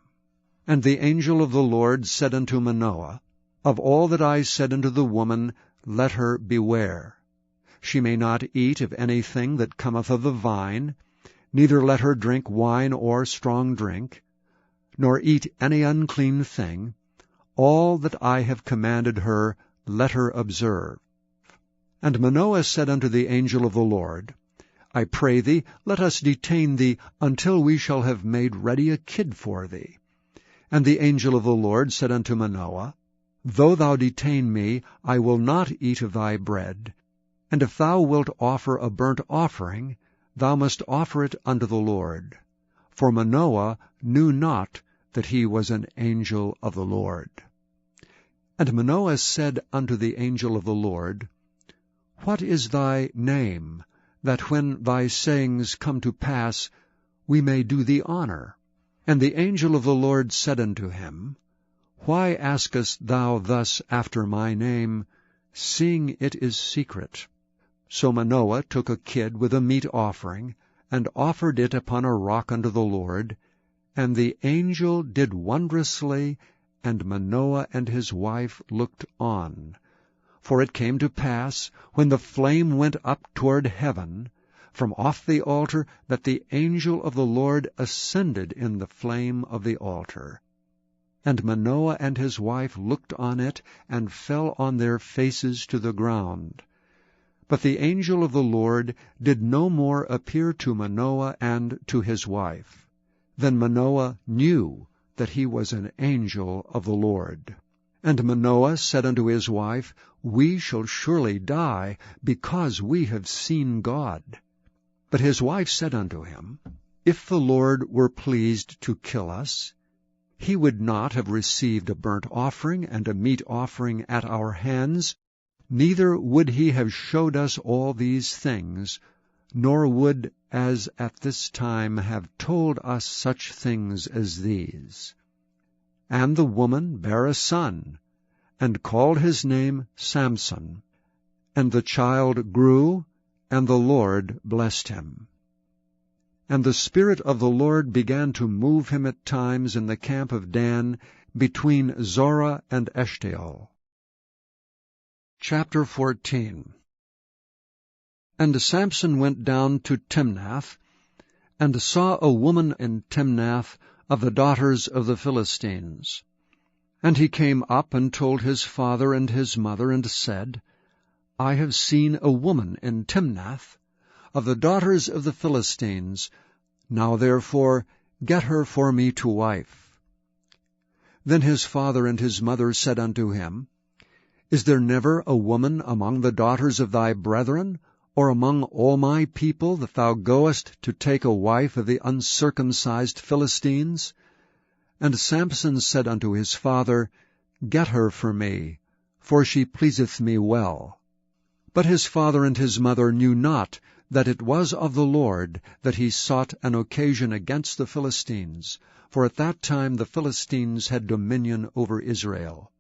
S1: And the angel of the Lord said unto Manoah, Of all that I said unto the woman, let her beware. She may not eat of anything that cometh of the vine, neither let her drink wine or strong drink, nor eat any unclean thing. All that I have commanded her, let her observe. And Manoah said unto the angel of the Lord, I pray thee, let us detain thee until we shall have made ready a kid for thee. And the angel of the Lord said unto Manoah, Though thou detain me, I will not eat of thy bread. And if thou wilt offer a burnt offering, thou must offer it unto the Lord. For Manoah knew not that he was an angel of the Lord. And Manoah said unto the angel of the Lord, What is thy name, that when thy sayings come to pass, we may do thee honor? And the angel of the Lord said unto him, Why askest thou thus after my name, seeing it is secret? So Manoah took a kid with a meat offering, and offered it upon a rock unto the Lord. And the angel did wondrously, and Manoah and his wife looked on. For it came to pass, when the flame went up toward heaven, from off the altar, that the angel of the Lord ascended in the flame of the altar. And Manoah and his wife looked on it, and fell on their faces to the ground. But the angel of the Lord did no more appear to Manoah and to his wife. Then Manoah knew that he was an angel of the Lord. And Manoah said unto his wife, We shall surely die, because we have seen God. But his wife said unto him, If the Lord were pleased to kill us, he would not have received a burnt offering and a meat offering at our hands, neither would he have showed us all these things, nor would as at this time have told us such things as these. And the woman bare a son, and called his name Samson. And the child grew, and the Lord blessed him. And the Spirit of the Lord began to move him at times in the camp of Dan, between Zorah and Eshtaol. Chapter 14. And Samson went down to Timnath, and saw a woman in Timnath of the daughters of the Philistines. And he came up and told his father and his mother, and said, I have seen a woman in Timnath of the daughters of the Philistines. Now therefore get her for me to wife. Then his father and his mother said unto him, Is there never a woman among the daughters of thy brethren, or among all my people, that thou goest to take a wife of the uncircumcised Philistines? And Samson said unto his father, Get her for me, for she pleaseth me well. But his father and his mother knew not that it was of the Lord that he sought an occasion against the Philistines, for at that time the Philistines had dominion over Israel.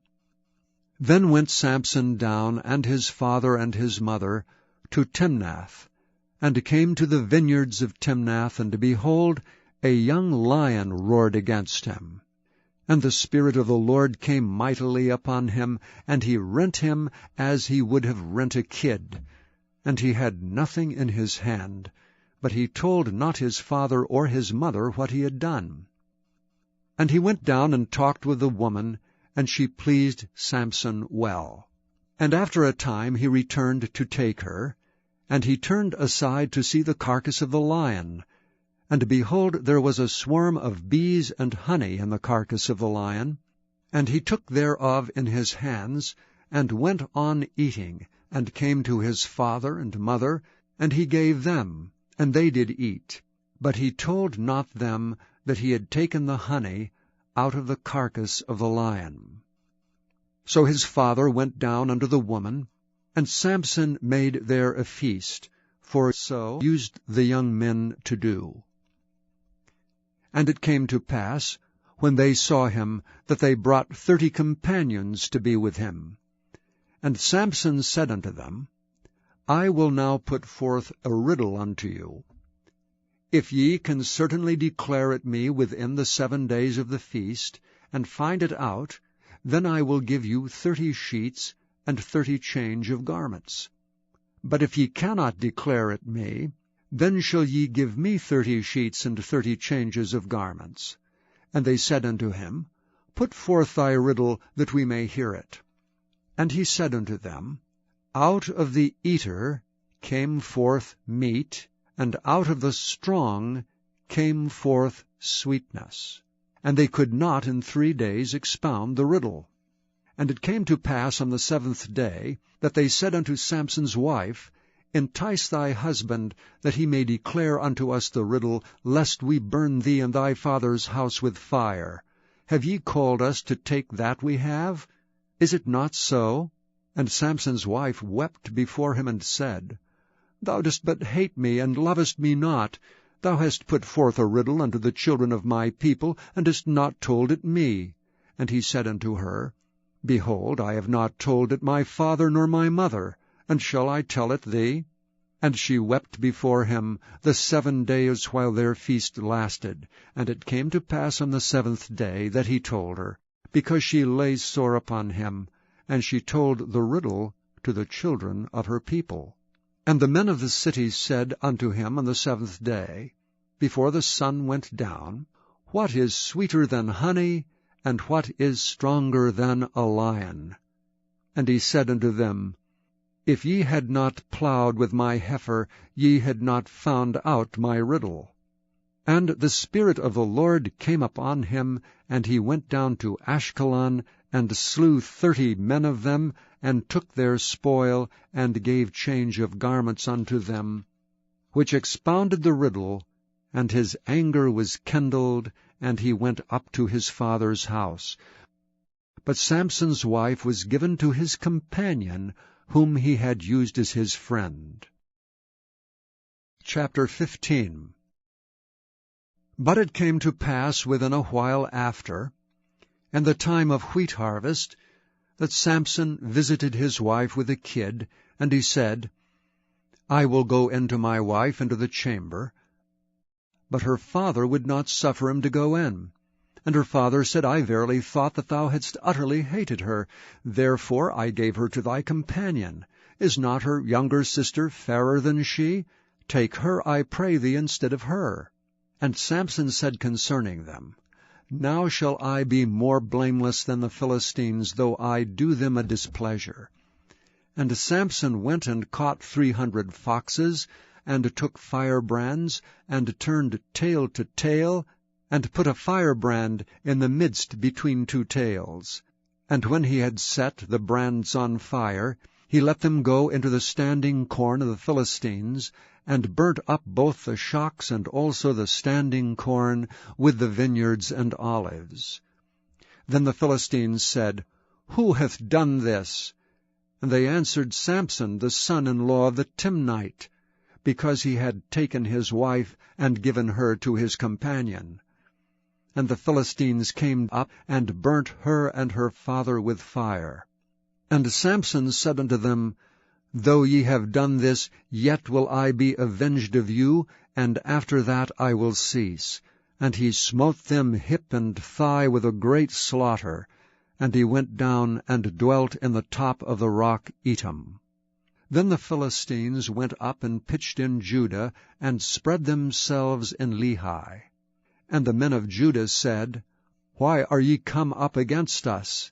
S1: Then went Samson down, and his father and his mother, to Timnath, and came to the vineyards of Timnath, and behold, a young lion roared against him. And the Spirit of the Lord came mightily upon him, and he rent him as he would have rent a kid. And he had nothing in his hand, but he told not his father or his mother what he had done. And he went down and talked with the woman, and she pleased Samson well. And after a time he returned to take her, And he turned aside to see the carcass of the lion. And behold, there was a swarm of bees and honey in the carcass of the lion. And he took thereof in his hands, and went on eating, and came to his father and mother, and he gave them, and they did eat. But he told not them that he had taken the honey out of the carcass of the lion. So his father went down unto the woman, and Samson made there a feast, for so used the young men to do. And it came to pass, when they saw him, that they brought 30 companions to be with him. And Samson said unto them, I will now put forth a riddle unto you. If ye can certainly declare it me within the 7 days of the feast, and find it out, then I will give you 30 sheets and 30 change of garments. But if ye cannot declare it me, then shall ye give me 30 sheets and 30 changes of garments. And they said unto him, Put forth thy riddle, that we may hear it. And he said unto them, Out of the eater came forth meat, and out of the strong came forth sweetness. And they could not in 3 days expound the riddle. And it came to pass on the 7th day, that they said unto Samson's wife, Entice thy husband, that he may declare unto us the riddle, lest we burn thee and thy father's house with fire. Have ye called us to take that we have? Is it not so? And Samson's wife wept before him, and said, Thou dost but hate me, and lovest me not. Thou hast put forth a riddle unto the children of my people, and hast not told it me. And he said unto her, Behold, I have not told it my father nor my mother, and shall I tell it thee? And she wept before him the 7 days while their feast lasted. And it came to pass on the 7th day that he told her, because she lay sore upon him, and she told the riddle to the children of her people. And the men of the city said unto him on the 7th day, before the sun went down, What is sweeter than honey, and what is stronger than a lion? And he said unto them, If ye had not plowed with my heifer, ye had not found out my riddle. And the Spirit of the Lord came upon him, and he went down to Ashkelon, and slew 30 men of them, and took their spoil, and gave change of garments unto them, which expounded the riddle, and his anger was kindled, and he went up to his father's house. But Samson's wife was given to his companion, whom he had used as his friend. Chapter 15. But it came to pass within a while after, and the time of wheat harvest, that Samson visited his wife with a kid, and he said, I will go in to my wife into the chamber. But her father would not suffer him to go in. And her father said, I verily thought that thou hadst utterly hated her. Therefore I gave her to thy companion. Is not her younger sister fairer than she? Take her, I pray thee, instead of her. And Samson said concerning them, Now shall I be more blameless than the Philistines, though I do them a displeasure. And Samson went and caught 300 foxes, and took firebrands, and turned tail to tail, and put a firebrand in the midst between 2 tails. And when he had set the brands on fire, he let them go into the standing corn of the Philistines, and burnt up both the shocks and also the standing corn with the vineyards and olives. Then the Philistines said, Who hath done this? And they answered, Samson, the son-in-law of the Timnite, because he had taken his wife and given her to his companion. And the Philistines came up and burnt her and her father with fire. And Samson said unto them, Though ye have done this, yet will I be avenged of you, and after that I will cease. And he smote them hip and thigh with a great slaughter. And he went down and dwelt in the top of the rock Etam. Then the Philistines went up and pitched in Judah, and spread themselves in Lehi. And the men of Judah said, Why are ye come up against us?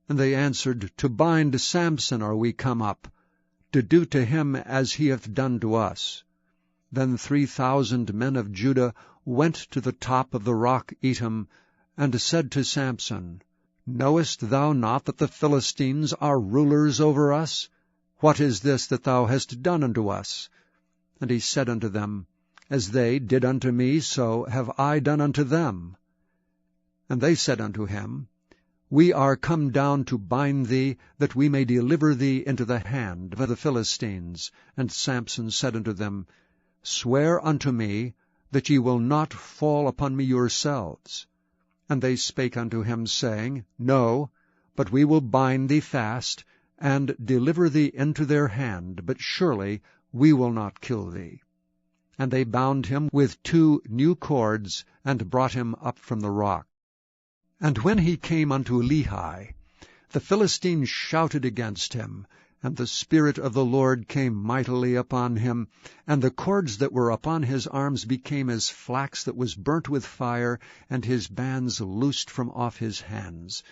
S1: And they answered, To bind Samson are we come up. to do to him as he hath done to us. Then 3,000 men of Judah went to the top of the rock Etam, and said to Samson, Knowest thou not that the Philistines are rulers over us? What is this that thou hast done unto us? And he said unto them, As they did unto me, so have I done unto them. And they said unto him, We are come down to bind thee, that we may deliver thee into the hand of the Philistines. And Samson said unto them, Swear unto me that ye will not fall upon me yourselves. And they spake unto him, saying, No, but we will bind thee fast, and deliver thee into their hand, but surely we will not kill thee. And they bound him with 2 new cords, and brought him up from the rock. And when he came unto Lehi, the Philistines shouted against him, and the Spirit of the Lord came mightily upon him, and the cords that were upon his arms became as flax that was burnt with fire, and his bands loosed from off his hands.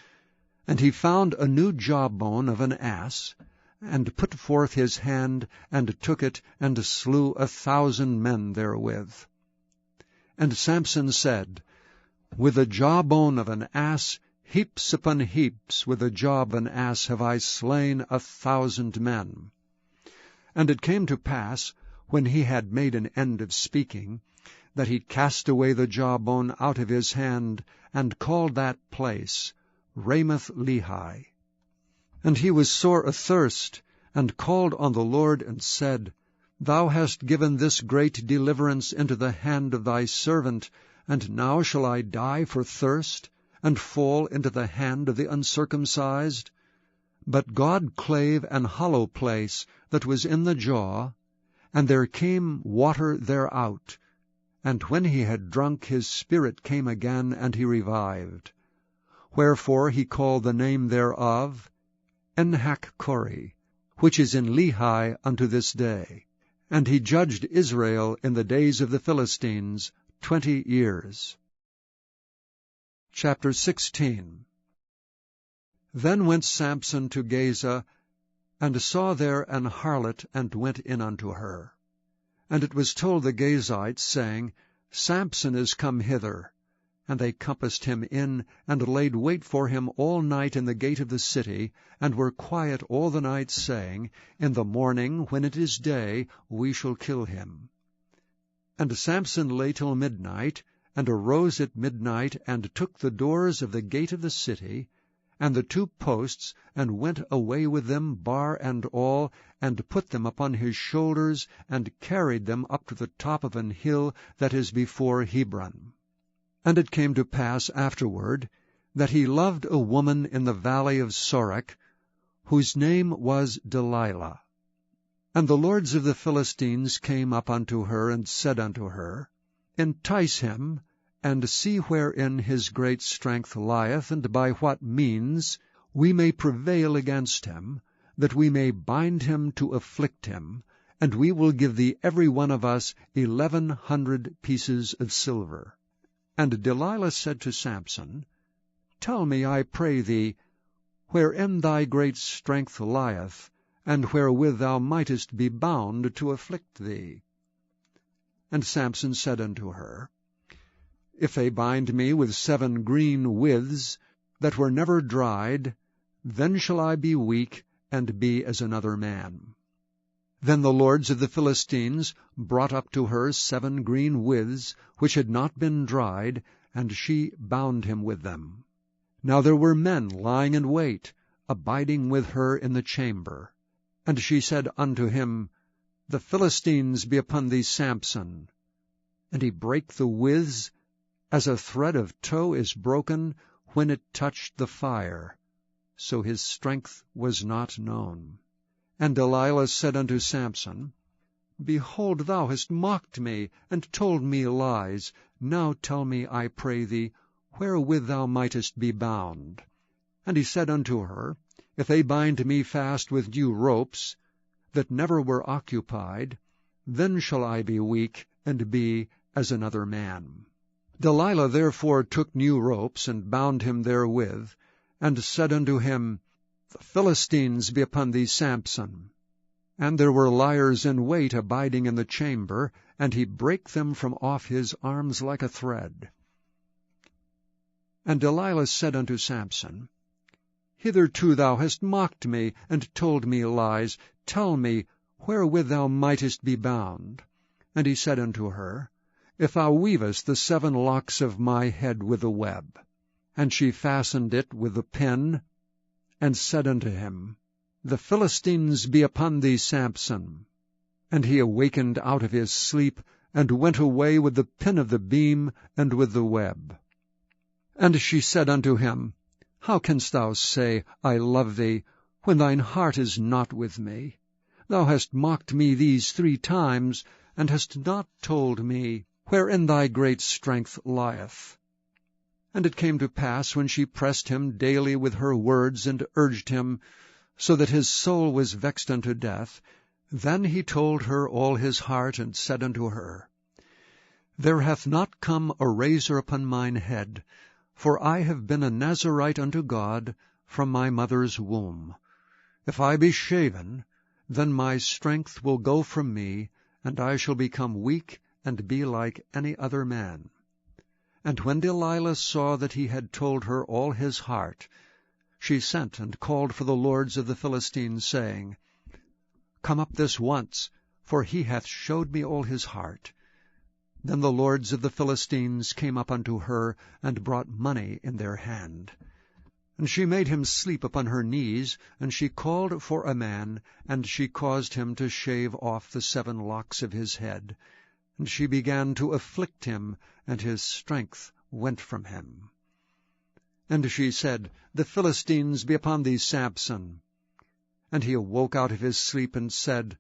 S1: And he found a new jawbone of an ass, and put forth his hand, and took it, and slew 1,000 men therewith. And Samson said, With the jawbone of an ass, heaps upon heaps, with the jaw of an ass have I slain 1,000 men. And it came to pass, when he had made an end of speaking, that he cast away the jawbone out of his hand, and called that place Ramath-Lehi. And he was sore athirst, and called on the Lord, and said, Thou hast given this great deliverance into the hand of thy servant, and now shall I die for thirst, and fall into the hand of the uncircumcised? But God clave an hollow place that was in the jaw, and there came water thereout. And when he had drunk, his spirit came again, and he revived. Wherefore he called the name thereof Enhakkore, which is in Lehi unto this day. And he judged Israel in the days of the Philistines 20 years. Chapter 16. Then went Samson to Gaza, and saw there an harlot, and went in unto her. And it was told the Gazites, saying, Samson is come hither. And they compassed him in, and laid wait for him all night in the gate of the city, and were quiet all the night, saying, In the morning, when it is day, we shall kill him. And Samson lay till midnight, and arose at midnight, and took the doors of the gate of the city, and the 2 posts, and went away with them, bar and all, and put them upon his shoulders, and carried them up to the top of an hill that is before Hebron. And it came to pass afterward, that he loved a woman in the valley of Sorek, whose name was Delilah. And the lords of the Philistines came up unto her, and said unto her, Entice him, and see wherein his great strength lieth, and by what means we may prevail against him, that we may bind him to afflict him, and we will give thee every one of us 1,100 pieces of silver. And Delilah said to Samson, Tell me, I pray thee, wherein thy great strength lieth, and wherewith thou mightest be bound to afflict thee. And Samson said unto her, If they bind me with 7 green withs, that were never dried, then shall I be weak, and be as another man. Then the lords of the Philistines brought up to her 7 green withs, which had not been dried, and she bound him with them. Now there were men lying in wait, abiding with her in the chamber. And she said unto him, The Philistines be upon thee, Samson. And he brake the withs, as a thread of tow is broken when it touched the fire. So his strength was not known. And Delilah said unto Samson, Behold, thou hast mocked me, and told me lies. Now tell me, I pray thee, wherewith thou mightest be bound. And he said unto her, If they bind me fast with new ropes, that never were occupied, then shall I be weak, and be as another man. Delilah therefore took new ropes, and bound him therewith, and said unto him, The Philistines be upon thee, Samson. And there were liers in wait abiding in the chamber, and he brake them from off his arms like a thread. And Delilah said unto Samson, Hitherto thou hast mocked me, and told me lies. Tell me, wherewith thou mightest be bound. And he said unto her, If thou weavest the 7 locks of my head with the web. And she fastened it with the pin, and said unto him, The Philistines be upon thee, Samson. And he awakened out of his sleep, and went away with the pin of the beam, and with the web. And she said unto him, How canst thou say, I love thee, when thine heart is not with me? Thou hast mocked me these 3 times, and hast not told me wherein thy great strength lieth. And it came to pass, when she pressed him daily with her words, and urged him, so that his soul was vexed unto death, then he told her all his heart, and said unto her, There hath not come a razor upon mine head, for I have been a Nazarite unto God from my mother's womb. If I be shaven, then my strength will go from me, and I shall become weak, and be like any other man. And when Delilah saw that he had told her all his heart, she sent and called for the lords of the Philistines, saying, Come up this once, for he hath showed me all his heart. Then the lords of the Philistines came up unto her, and brought money in their hand. And she made him sleep upon her knees, and she called for a man, and she caused him to shave off the 7 locks of his head. And she began to afflict him, and his strength went from him. And she said, The Philistines be upon thee, Samson. And he awoke out of his sleep, and said,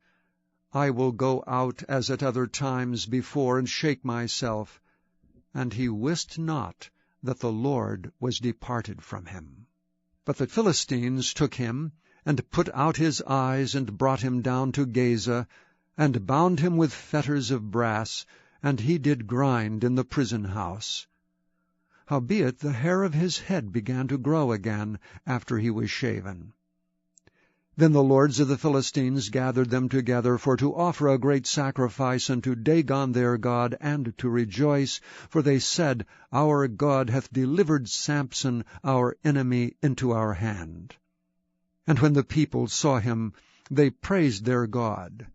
S1: I will go out as at other times before, and shake myself. And he wist not that the Lord was departed from him. But the Philistines took him, and put out his eyes, and brought him down to Gaza, and bound him with fetters of brass, and he did grind in the prison house. Howbeit the hair of his head began to grow again after he was shaven. Then the lords of the Philistines gathered them together for to offer a great sacrifice unto Dagon their god, and to rejoice, for they said, Our God hath delivered Samson our enemy into our hand. And when the people saw him, they praised their God.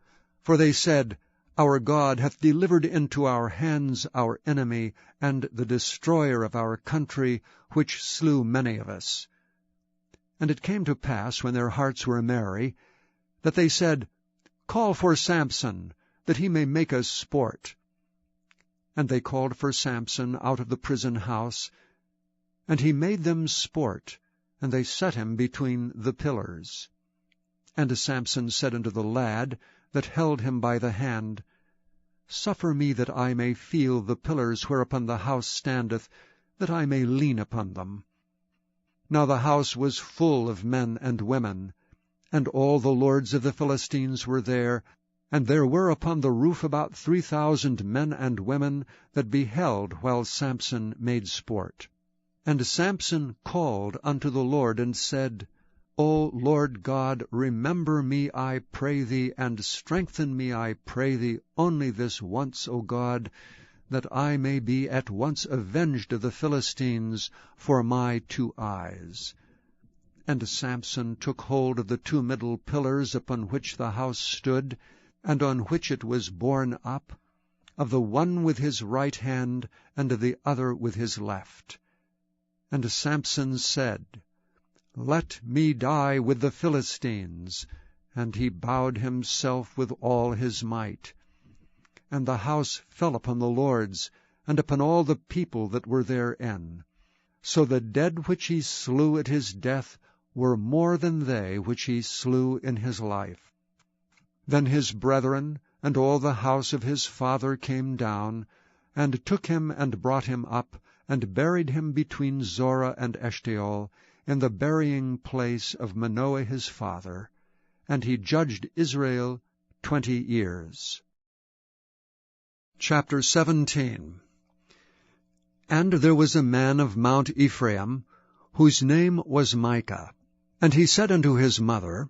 S1: For they said, Our God hath delivered into our hands our enemy, and the destroyer of our country, which slew many of us. And it came to pass, when their hearts were merry, that they said, Call for Samson, that he may make us sport. And they called for Samson out of the prison house, and he made them sport, and they set him between the pillars. And Samson said unto the lad that held him by the hand, Suffer me that I may feel the pillars whereupon the house standeth, that I may lean upon them. Now the house was full of men and women, and all the lords of the Philistines were there, and there were upon the roof about 3,000 men and women that beheld while Samson made sport. And Samson called unto the Lord, and said, O Lord God, remember me, I pray thee, and strengthen me, I pray thee, only this once, O God, that I may be at once avenged of the Philistines for my 2 eyes. And Samson took hold of the 2 middle pillars upon which the house stood, and on which it was borne up, of the one with his right hand, and of the other with his left. And Samson said, Let me die with the Philistines. And he bowed himself with all his might. And the house fell upon the lords, and upon all the people that were therein. So the dead which he slew at his death were more than they which he slew in his life. Then his brethren and all the house of his father came down, and took him and brought him up, and buried him between Zorah and Eshtaol, in the burying place of Manoah his father. And he judged Israel 20 years. Chapter 17. And there was a man of Mount Ephraim, whose name was Micah. And he said unto his mother,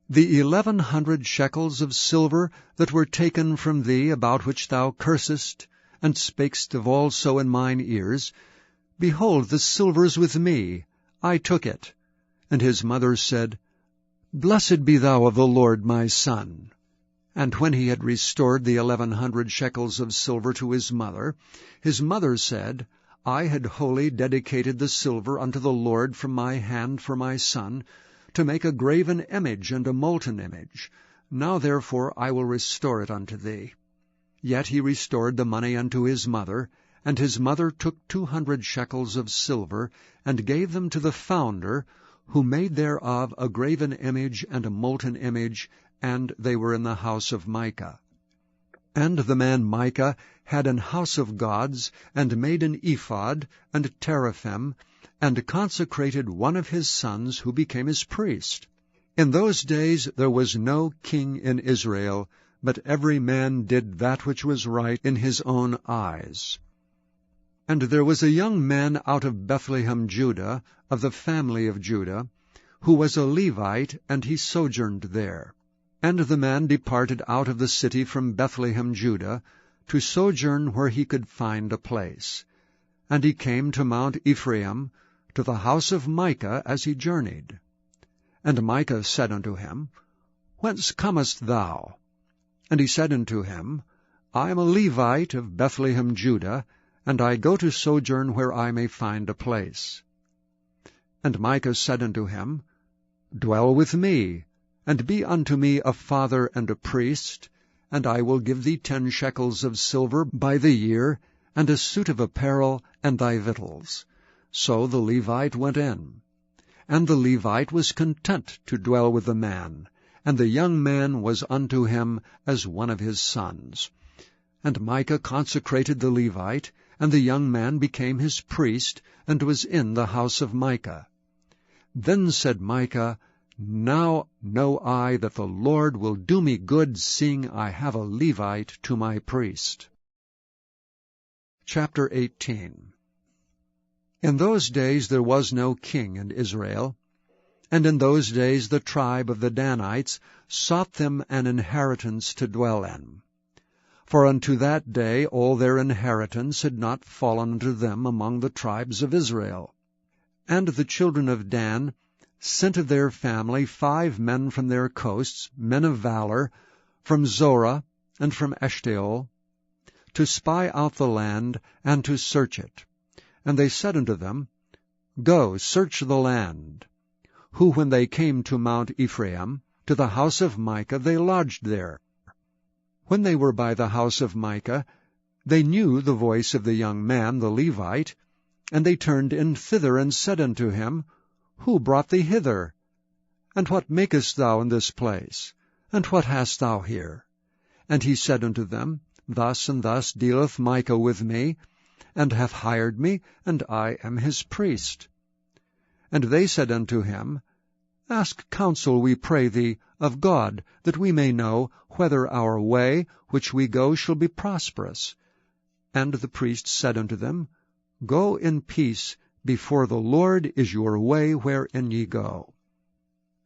S1: The 1100 shekels of silver that were taken from thee, about which thou cursest, and spakest of also in mine ears, behold, the silver is with me, I took it. And his mother said, Blessed be thou of the Lord, my son. And when he had restored the 1100 shekels of silver to his mother said, I had wholly dedicated the silver unto the Lord from my hand for my son, to make a graven image and a molten image. Now therefore I will restore it unto thee. Yet he restored the money unto his mother, and his mother took 200 shekels of silver, and gave them to the founder, who made thereof a graven image and a molten image, and they were in the house of Micah. And the man Micah had an house of gods, and made an ephod, and teraphim, and consecrated one of his sons, who became his priest. In those days there was no king in Israel, but every man did that which was right in his own eyes. And there was a young man out of Bethlehem, Judah, of the family of Judah, who was a Levite, and he sojourned there. And the man departed out of the city from Bethlehem, Judah, to sojourn where he could find a place. And he came to Mount Ephraim, to the house of Micah, as he journeyed. And Micah said unto him, Whence comest thou? And he said unto him, I am a Levite of Bethlehem, Judah, and I go to sojourn where I may find a place. And Micah said unto him, Dwell with me, and be unto me a father and a priest, and I will give thee 10 shekels of silver by the year, and a suit of apparel, and thy victuals. So the Levite went in. And the Levite was content to dwell with the man, and the young man was unto him as one of his sons. And Micah consecrated the Levite, and the young man became his priest, and was in the house of Micah. Then said Micah, Now know I that the Lord will do me good, seeing I have a Levite to my priest. Chapter 18. In those days there was no king in Israel, and in those days the tribe of the Danites sought them an inheritance to dwell in. For unto that day all their inheritance had not fallen unto them among the tribes of Israel. And the children of Dan sent of their family 5 men from their coasts, men of valor, from Zorah and from Eshtaol, to spy out the land and to search it. And they said unto them, Go, search the land. Who, when they came to Mount Ephraim, to the house of Micah, they lodged there. When they were by the house of Micah, they knew the voice of the young man, the Levite, and they turned in thither, and said unto him, Who brought thee hither? And what makest thou in this place? And what hast thou here? And he said unto them, Thus and thus dealeth Micah with me, and hath hired me, and I am his priest. And they said unto him, Ask counsel, we pray thee, of God, that we may know whether our way which we go shall be prosperous. And the priest said unto them, Go in peace, before the Lord is your way wherein ye go.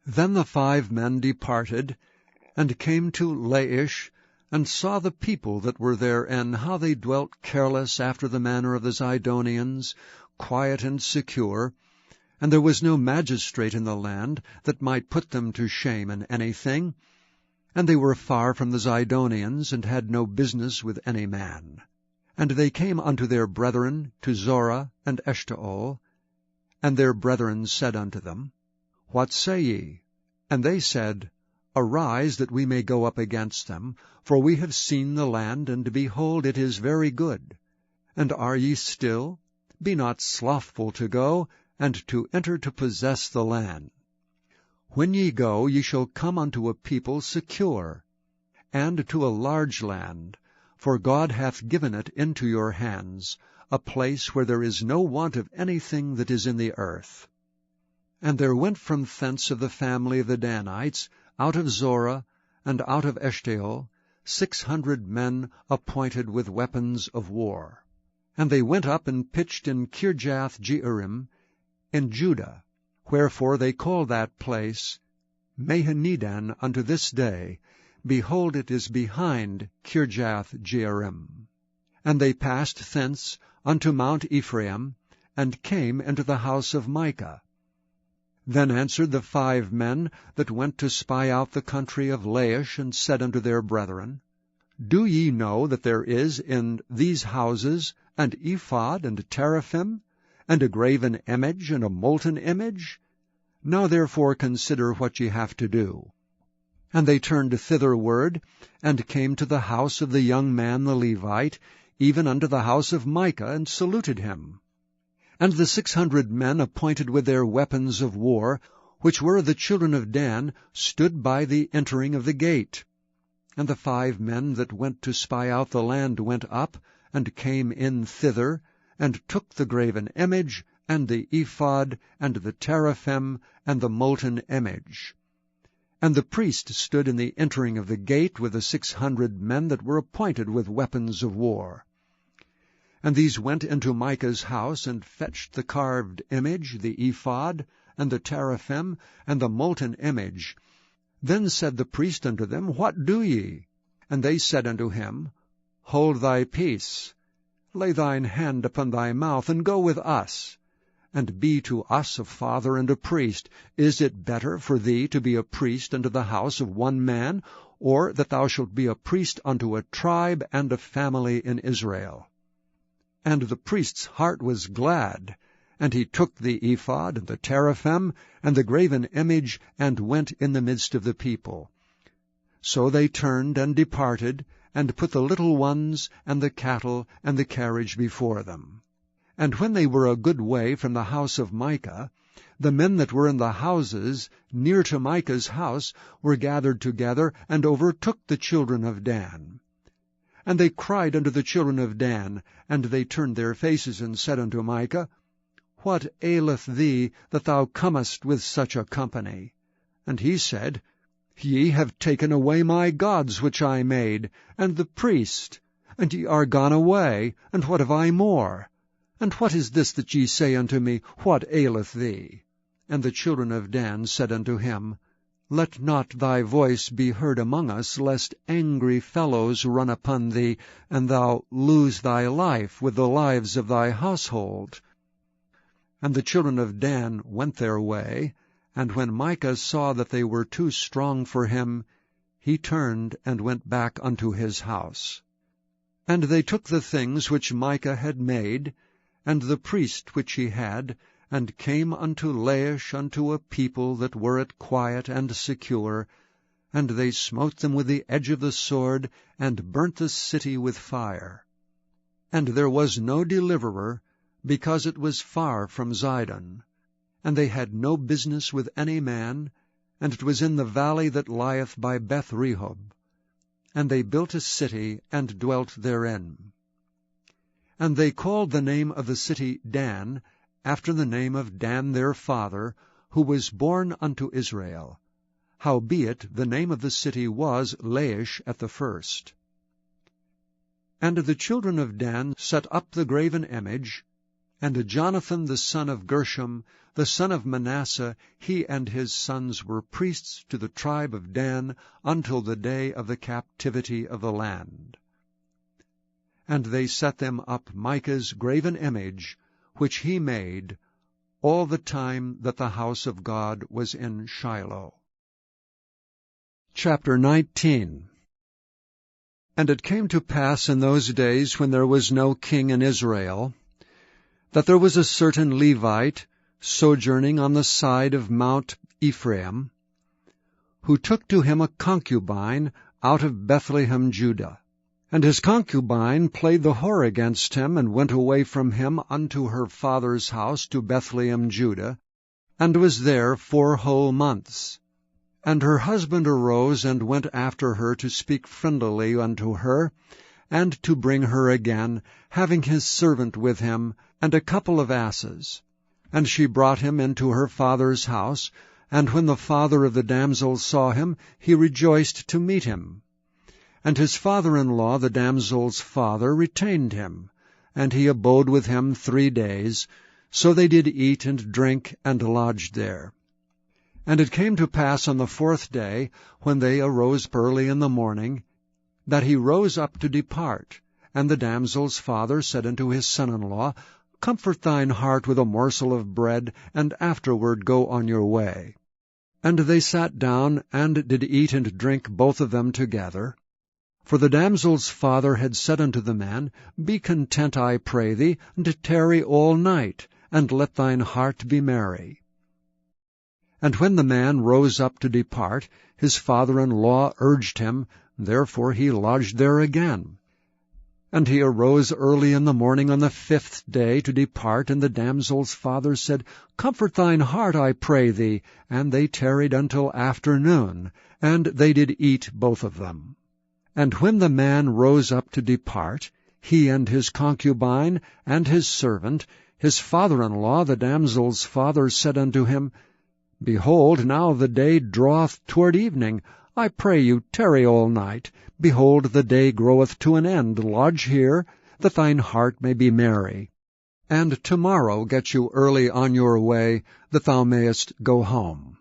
S1: Then the 5 men departed, and came to Laish, and saw the people that were therein, how they dwelt careless after the manner of the Zidonians, quiet and secure, and there was no magistrate in the land that might put them to shame in anything, and they were far from the Zidonians, and had no business with any man. And they came unto their brethren to Zorah and Eshtaol, and their brethren said unto them, What say ye? And they said, Arise, that we may go up against them, for we have seen the land, and behold, it is very good. And are ye still? Be not slothful to go, and to enter to possess the land. When ye go, ye shall come unto a people secure, and to a large land, for God hath given it into your hands, a place where there is no want of anything that is in the earth. And there went from thence of the family of the Danites, out of Zorah, and out of Eshtaol, 600 men appointed with weapons of war. And they went up and pitched in Kirjath-jearim, in Judah, wherefore they call that place Mahanehdan unto this day. Behold, it is behind Kirjath-jearim. And they passed thence unto Mount Ephraim, and came into the house of Micah. Then answered the 5 men that went to spy out the country of Laish, and said unto their brethren, Do ye know that there is in these houses an ephod, and teraphim, and a graven image, and a molten image? Now therefore consider what ye have to do. And they turned thitherward, and came to the house of the young man the Levite, even unto the house of Micah, and saluted him. And the 600 men appointed with their weapons of war, which were the children of Dan, stood by the entering of the gate. And the 5 men that went to spy out the land went up, and came in thither, and took the graven image, and the ephod, and the teraphim, and the molten image. And the priest stood in the entering of the gate with the 600 men that were appointed with weapons of war. And these went into Micah's house, and fetched the carved image, the ephod, and the teraphim, and the molten image. Then said the priest unto them, What do ye? And they said unto him, Hold thy peace, lay thine hand upon thy mouth, and go with us, and be to us a father and a priest. Is it better for thee to be a priest unto the house of one man, or that thou shalt be a priest unto a tribe and a family in Israel? And the priest's heart was glad, and he took the ephod, and the teraphim, and the graven image, and went in the midst of the people. So they turned and departed, and put the little ones, and the cattle, and the carriage before them. And when they were a good way from the house of Micah, the men that were in the houses near to Micah's house were gathered together, and overtook the children of Dan. And they cried unto the children of Dan, and they turned their faces, and said unto Micah, What aileth thee, that thou comest with such a company? And he said, Ye have taken away my gods which I made, and the priest, and ye are gone away, and what have I more? And what is this that ye say unto me, What aileth thee? And the children of Dan said unto him, Let not thy voice be heard among us, lest angry fellows run upon thee, and thou lose thy life with the lives of thy household. And the children of Dan went their way, and when Micah saw that they were too strong for him, he turned and went back unto his house. And they took the things which Micah had made, and the priest which he had, and came unto Laish, unto a people that were at quiet and secure, and they smote them with the edge of the sword, and burnt the city with fire. And there was no deliverer, because it was far from Zidon. And they had no business with any man, and it was in the valley that lieth by Beth-rehob. And they built a city, and dwelt therein. And they called the name of the city Dan, after the name of Dan their father, who was born unto Israel. Howbeit the name of the city was Laish at the first. And the children of Dan set up the graven image, and Jonathan the son of Gershom, the son of Manasseh, he and his sons were priests to the tribe of Dan until the day of the captivity of the land. And they set them up Micah's graven image, which he made, all the time that the house of God was in Shiloh. Chapter 19. And it came to pass in those days, when there was no king in Israel, that there was a certain Levite sojourning on the side of Mount Ephraim, who took to him a concubine out of Bethlehem, Judah. And his concubine played the whore against him, and went away from him unto her father's house to Bethlehem, Judah, and was there 4 whole months. And her husband arose, and went after her to speak friendlily unto her, and to bring her again, having his servant with him, and a couple of asses. And she brought him into her father's house, and when the father of the damsel saw him, he rejoiced to meet him. And his father-in-law, the damsel's father, retained him, and he abode with him 3 days. So they did eat and drink, and lodged there. And it came to pass on the 4th day, when they arose early in the morning, that he rose up to depart. And the damsel's father said unto his son-in-law, Comfort thine heart with a morsel of bread, and afterward go on your way. And they sat down, and did eat and drink both of them together. For the damsel's father had said unto the man, Be content, I pray thee, and tarry all night, and let thine heart be merry. And when the man rose up to depart, his father-in-law urged him, therefore he lodged there again. And he arose early in the morning on the 5th day to depart, and the damsel's father said, Comfort thine heart, I pray thee. And they tarried until afternoon, and they did eat both of them. And when the man rose up to depart, he and his concubine and his servant, his father-in-law, the damsel's father, said unto him, Behold, now the day draweth toward evening. I pray you, tarry all night. Behold, the day groweth to an end. Lodge here, that thine heart may be merry. And tomorrow get you early on your way, that thou mayest go home.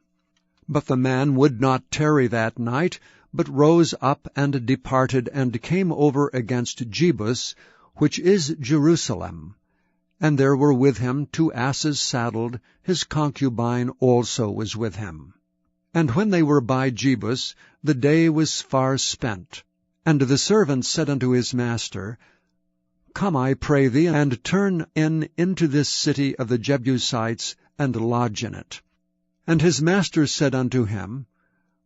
S1: But the man would not tarry that night, but rose up and departed, and came over against Jebus, which is Jerusalem. And there were with him 2 asses saddled, his concubine also was with him. And when they were by Jebus, the day was far spent. And the servant said unto his master, Come, I pray thee, and turn into this city of the Jebusites, and lodge in it. And his master said unto him,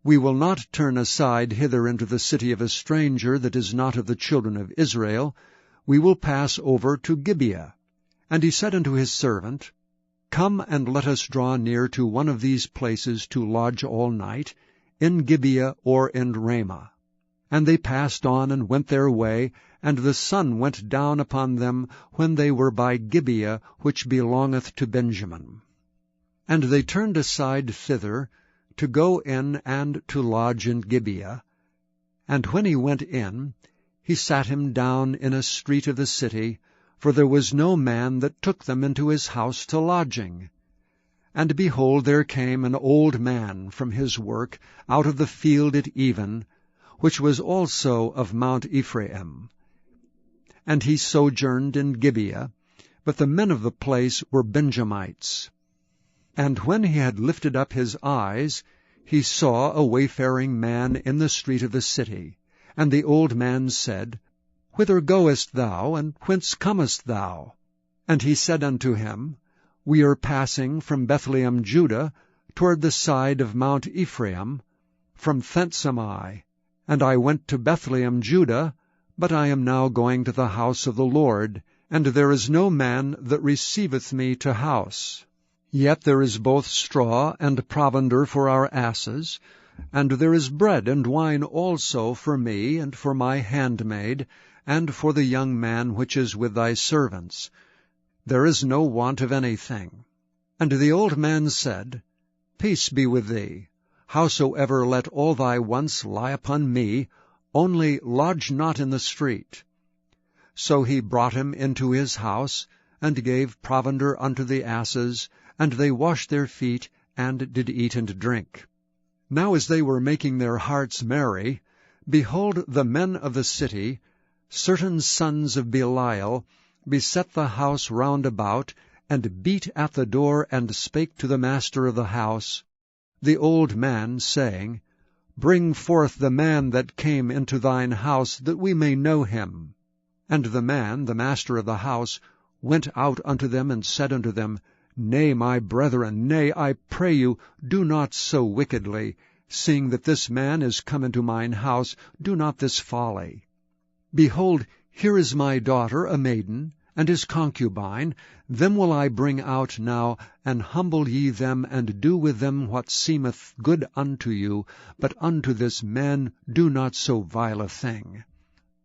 S1: We will not turn aside hither into the city of a stranger that is not of the children of Israel. We will pass over to Gibeah. And he said unto his servant, Come, and let us draw near to one of these places to lodge all night, in Gibeah or in Ramah. And they passed on and went their way, and the sun went down upon them when they were by Gibeah, which belongeth to Benjamin. And they turned aside thither, to go in and to lodge in Gibeah. And when he went in, he sat him down in a street of the city, for there was no man that took them into his house to lodging. And behold, there came an old man from his work out of the field at even, which was also of Mount Ephraim. And he sojourned in Gibeah, but the men of the place were Benjamites. And when he had lifted up his eyes, he saw a wayfaring man in the street of the city. And the old man said, Whither goest thou, and whence comest thou? And he said unto him, We are passing from Bethlehem, Judah, toward the side of Mount Ephraim. From thence am I. And I went to Bethlehem, Judah, but I am now going to the house of the Lord, and there is no man that receiveth me to house. Yet there is both straw and provender for our asses, and there is bread and wine also for me, and for my handmaid, and for the young man which is with thy servants. There is no want of anything. And the old man said, Peace be with thee. Howsoever let all thy wants lie upon me, only lodge not in the street. So he brought him into his house, and gave provender unto the asses, and they washed their feet, and did eat and drink. Now as they were making their hearts merry, behold, the men of the city, certain sons of Belial, beset the house round about, and beat at the door, and spake to the master of the house, the old man, saying, Bring forth the man that came into thine house, that we may know him. And the man, the master of the house, went out unto them, and said unto them, Nay, my brethren, nay, I pray you, do not so wickedly. Seeing that this man is come into mine house, do not this folly. Behold, here is my daughter, a maiden, and his concubine. Them will I bring out now, and humble ye them, and do with them what seemeth good unto you, but unto this man do not so vile a thing.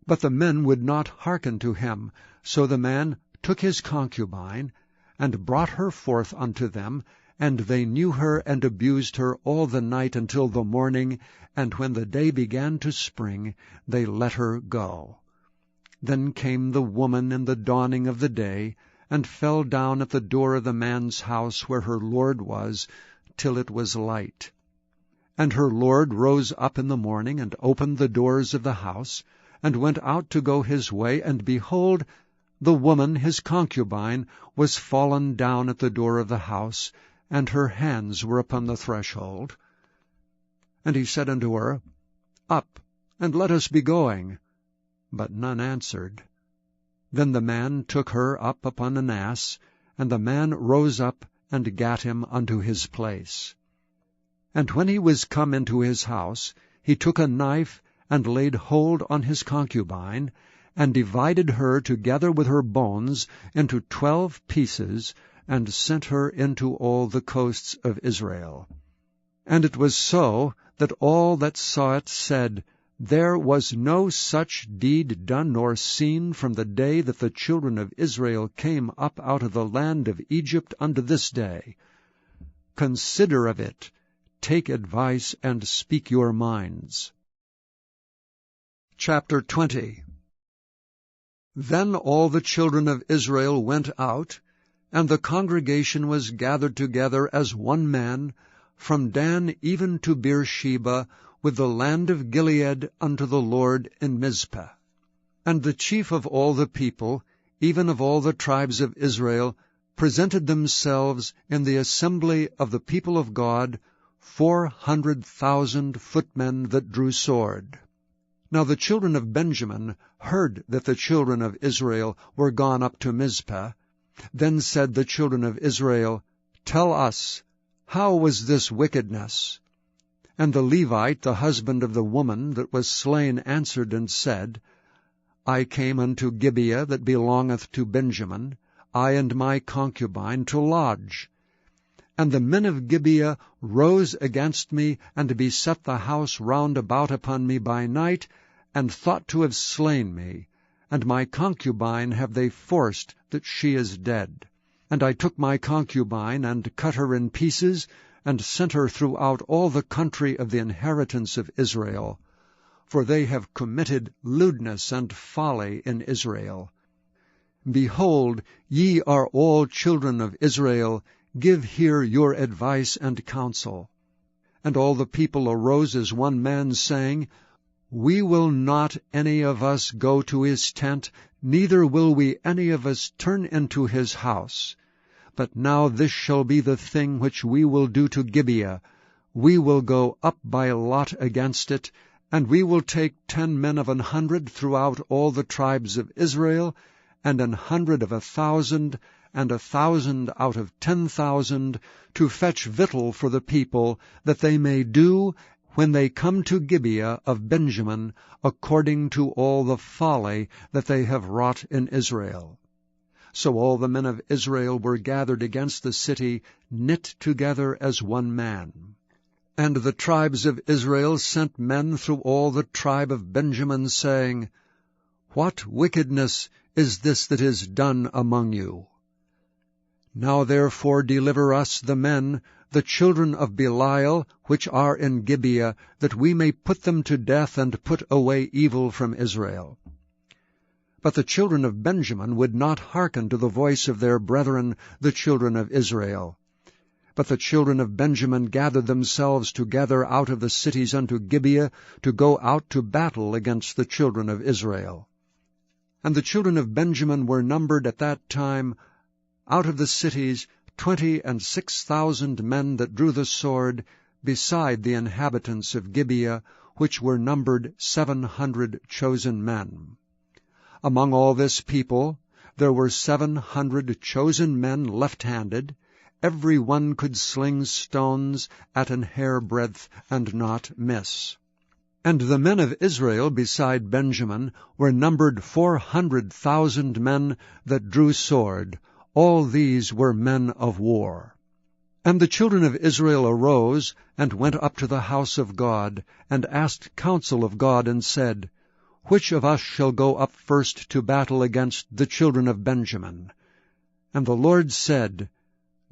S1: But the men would not hearken to him. So the man took his concubine, and brought her forth unto them, and they knew her, and abused her all the night until the morning, and when the day began to spring, they let her go. Then came the woman in the dawning of the day, and fell down at the door of the man's house where her lord was, till it was light. And her lord rose up in the morning, and opened the doors of the house, and went out to go his way, and behold, the woman his concubine was fallen down at the door of the house, and her hands were upon the threshold. And he said unto her, Up, and let us be going. But none answered. Then the man took her up upon an ass, and the man rose up, and gat him unto his place. And when he was come into his house, he took a knife, and laid hold on his concubine, and divided her together with her bones into 12 pieces, and sent her into all the coasts of Israel. And it was so, that all that saw it said, There was no such deed done nor seen from the day that the children of Israel came up out of the land of Egypt unto this day. Consider of it, take advice, and speak your minds. Chapter 20. Then all the children of Israel went out, and the congregation was gathered together as one man, from Dan even to Beersheba, with the land of Gilead unto the Lord in Mizpah. And the chief of all the people, even of all the tribes of Israel, presented themselves in the assembly of the people of God, 400,000 footmen that drew sword. Now the children of Benjamin heard that the children of Israel were gone up to Mizpah. Then said the children of Israel, Tell us, how was this wickedness? And the Levite, the husband of the woman that was slain, answered and said, I came unto Gibeah that belongeth to Benjamin, I and my concubine, to lodge. And the men of Gibeah rose against me, and beset the house round about upon me by night, and thought to have slain me. And my concubine have they forced, that she is dead. And I took my concubine, and cut her in pieces, and sent her throughout all the country of the inheritance of Israel. For they have committed lewdness and folly in Israel. Behold, ye are all children of Israel, give here your advice and counsel. And all the people arose as one man, saying, We will not any of us go to his tent, neither will we any of us turn into his house. But now this shall be the thing which we will do to Gibeah. We will go up by lot against it, and we will take 10 men of 100 throughout all the tribes of Israel, and 100 of 1,000, and 1,000 out of 10,000, to fetch victual for the people, that they may do, when they come to Gibeah of Benjamin, according to all the folly that they have wrought in Israel. So all the men of Israel were gathered against the city, knit together as one man. And the tribes of Israel sent men through all the tribe of Benjamin, saying, What wickedness is this that is done among you? Now therefore deliver us the men, the children of Belial, which are in Gibeah, that we may put them to death, and put away evil from Israel. But the children of Benjamin would not hearken to the voice of their brethren, the children of Israel. But the children of Benjamin gathered themselves together out of the cities unto Gibeah, to go out to battle against the children of Israel. And the children of Benjamin were numbered at that time, out of the cities, 26,000 men that drew the sword, beside the inhabitants of Gibeah, which were numbered 700 chosen men. Among all this people there were 700 chosen men left-handed. Every one could sling stones at an hairbreadth, and not miss. And the men of Israel beside Benjamin were numbered 400,000 men that drew sword. All these were men of war. And the children of Israel arose, and went up to the house of God, and asked counsel of God, and said, Which of us shall go up first to battle against the children of Benjamin? And the Lord said,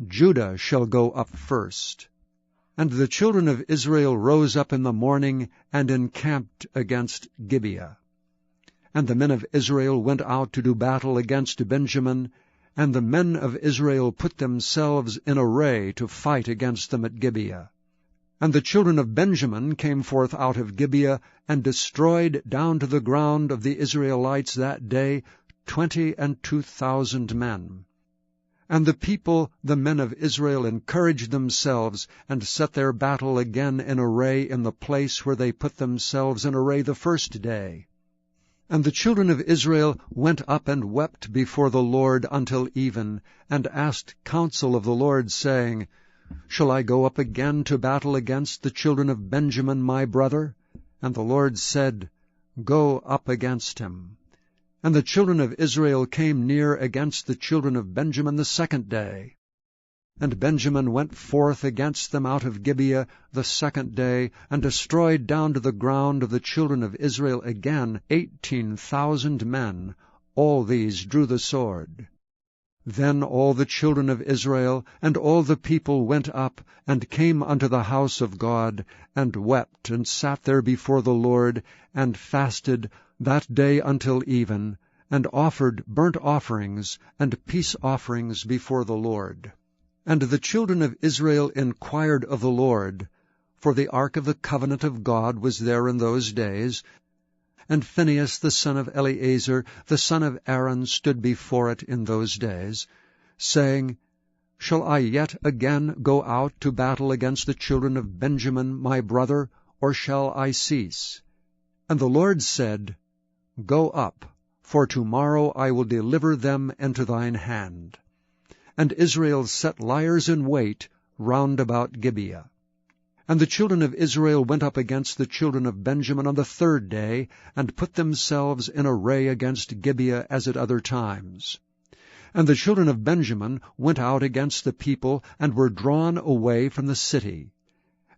S1: Judah shall go up first. And the children of Israel rose up in the morning, and encamped against Gibeah. And the men of Israel went out to do battle against Benjamin, And the men of Israel put themselves in array to fight against them at Gibeah. And the children of Benjamin came forth out of Gibeah, and destroyed down to the ground of the Israelites that day 22,000 men. And the people, the men of Israel, encouraged themselves, and set their battle again in array in the place where they put themselves in array the first day. And the children of Israel went up and wept before the Lord until even, and asked counsel of the Lord, saying, Shall I go up again to battle against the children of Benjamin my brother? And the Lord said, Go up against him. And the children of Israel came near against the children of Benjamin the second day. And Benjamin went forth against them out of Gibeah the second day, and destroyed down to the ground of the children of Israel again 18,000 men. All these drew the sword. Then all the children of Israel and all the people went up, and came unto the house of God, and wept, and sat there before the Lord, and fasted that day until even, and offered burnt offerings and peace offerings before the Lord. And the children of Israel inquired of the Lord, for the ark of the covenant of God was there in those days, and Phinehas the son of Eleazar, the son of Aaron, stood before it in those days, saying, Shall I yet again go out to battle against the children of Benjamin my brother, or shall I cease? And the Lord said, Go up, for tomorrow I will deliver them into thine hand. And Israel set liers in wait round about Gibeah. And the children of Israel went up against the children of Benjamin on the third day, and put themselves in array against Gibeah as at other times. And the children of Benjamin went out against the people, and were drawn away from the city.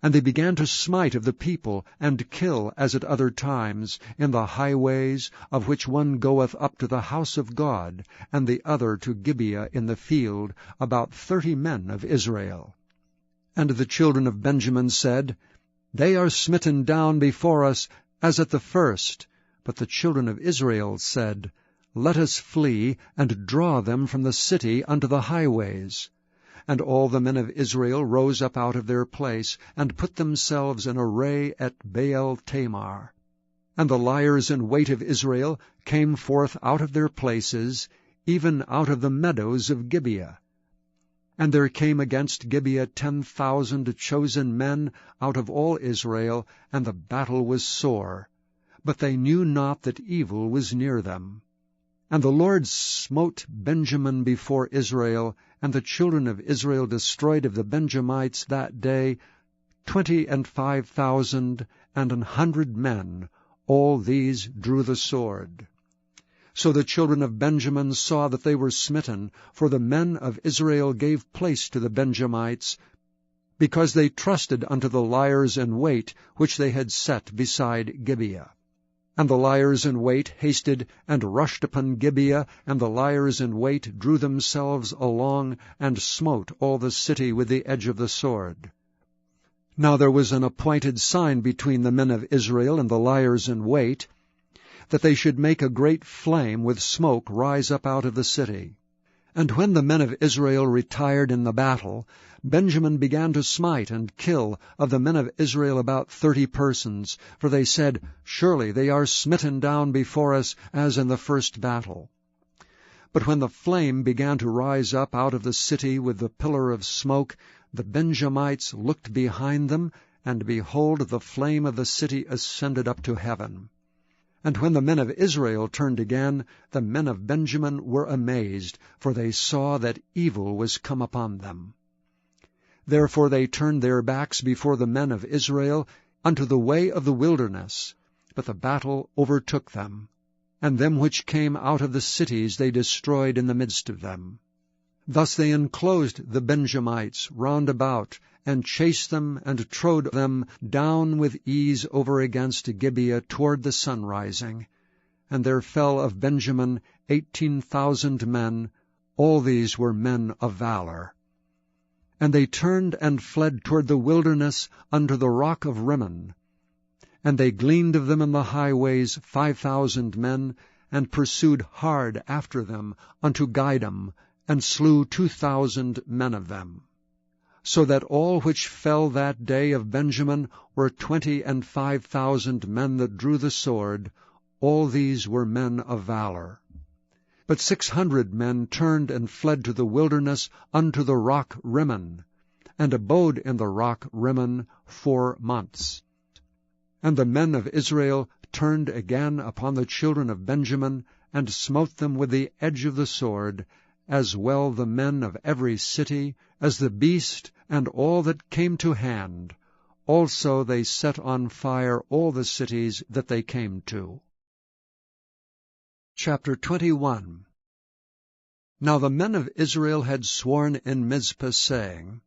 S1: And they began to smite of the people, and kill as at other times, in the highways, of which one goeth up to the house of God, and the other to Gibeah in the field, about 30 men of Israel. And the children of Benjamin said, They are smitten down before us, as at the first. But the children of Israel said, Let us flee, and draw them from the city unto the highways. And all the men of Israel rose up out of their place, and put themselves in array at Baal-Tamar. And the liers in wait of Israel came forth out of their places, even out of the meadows of Gibeah. And there came against Gibeah 10,000 chosen men out of all Israel, and the battle was sore. But they knew not that evil was near them. And the Lord smote Benjamin before Israel, and the children of Israel destroyed of the Benjamites that day 25,000 and 100 men. All these drew the sword. So the children of Benjamin saw that they were smitten, for the men of Israel gave place to the Benjamites, because they trusted unto the liers in wait which they had set beside Gibeah. And the liers in wait hasted and rushed upon Gibeah, and the liers in wait drew themselves along, and smote all the city with the edge of the sword. Now there was an appointed sign between the men of Israel and the liers in wait, that they should make a great flame with smoke rise up out of the city. And when the men of Israel retired in the battle, Benjamin began to smite and kill of the men of Israel about 30 persons, for they said, Surely they are smitten down before us, as in the first battle. But when the flame began to rise up out of the city with the pillar of smoke, the Benjamites looked behind them, and behold, the flame of the city ascended up to heaven. And when the men of Israel turned again, the men of Benjamin were amazed, for they saw that evil was come upon them. Therefore they turned their backs before the men of Israel unto the way of the wilderness. But the battle overtook them, and them which came out of the cities they destroyed in the midst of them. Thus they enclosed the Benjamites round about, and chased them, and trode them down with ease over against Gibeah toward the sunrising. And there fell of Benjamin 18,000 men. All these were men of valor. And they turned and fled toward the wilderness unto the rock of Rimmon. And they gleaned of them in the highways 5,000 men, and pursued hard after them unto Gidom, and slew 2,000 men of them. So that all which fell that day of Benjamin were 25,000 men that drew the sword. All these were men of valor. But 600 men turned and fled to the wilderness unto the rock Rimmon, and abode in the rock Rimmon 4 months. And the men of Israel turned again upon the children of Benjamin, and smote them with the edge of the sword, as well the men of every city, as the beast, and all that came to hand. Also they set on fire all the cities that they came to. Chapter 21. Now the men of Israel had sworn in Mizpah, saying,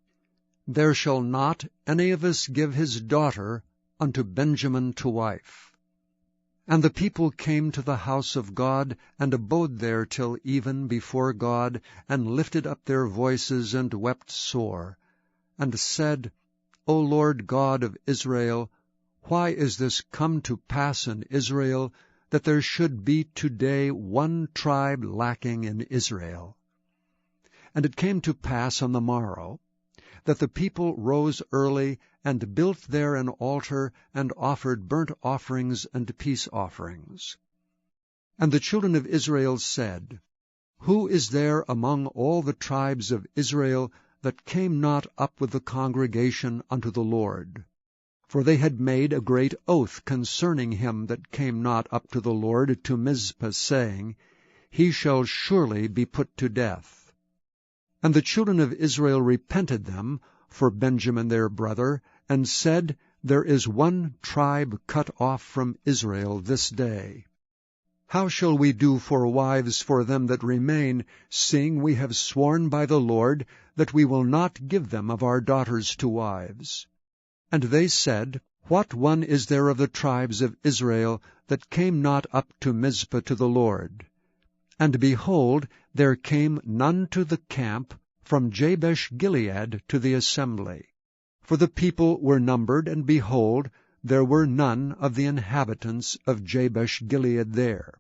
S1: There shall not any of us give his daughter unto Benjamin to wife. And the people came to the house of God, and abode there till even before God, and lifted up their voices, and wept sore, and said, O Lord God of Israel, why is this come to pass in Israel, that there should be today one tribe lacking in Israel? And it came to pass on the morrow, that the people rose early, and built there an altar, and offered burnt offerings and peace offerings. And the children of Israel said, Who is there among all the tribes of Israel that came not up with the congregation unto the Lord? For they had made a great oath concerning him that came not up to the Lord to Mizpah, saying, He shall surely be put to death. And the children of Israel repented them for Benjamin their brother, and said, There is one tribe cut off from Israel this day. How shall we do for wives for them that remain, seeing we have sworn by the Lord that we will not give them of our daughters to wives? And they said, What one is there of the tribes of Israel that came not up to Mizpah to the Lord? And behold, there came none to the camp from Jabesh-Gilead to the assembly. For the people were numbered, and behold, there were none of the inhabitants of Jabesh-Gilead there.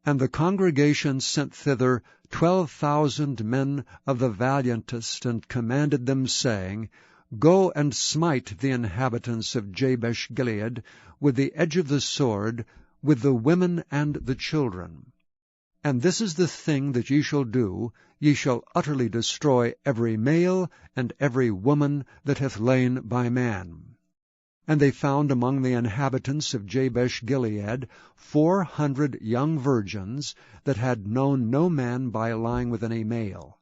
S1: And the congregation sent thither 12,000 men of the valiantest, and commanded them, saying, Go and smite the inhabitants of Jabesh-Gilead with the edge of the sword, with the women and the children. And this is the thing that ye shall do, ye shall utterly destroy every male and every woman that hath lain by man. And they found among the inhabitants of Jabesh-Gilead 400 young virgins that had known no man by lying with any male.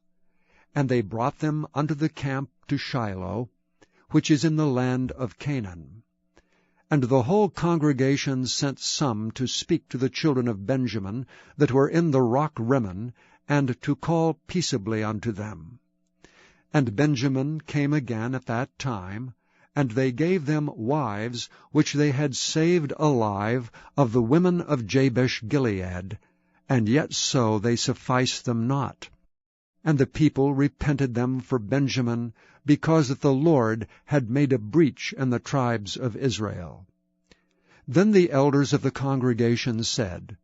S1: And they brought them unto the camp to Shiloh, which is in the land of Canaan. And the whole congregation sent some to speak to the children of Benjamin that were in the rock Rimmon, and to call peaceably unto them. And Benjamin came again at that time, and they gave them wives which they had saved alive of the women of Jabesh-Gilead, and yet so they sufficed them not. And the people repented them for Benjamin, because that the Lord had made a breach in the tribes of Israel. Then the elders of the congregation said,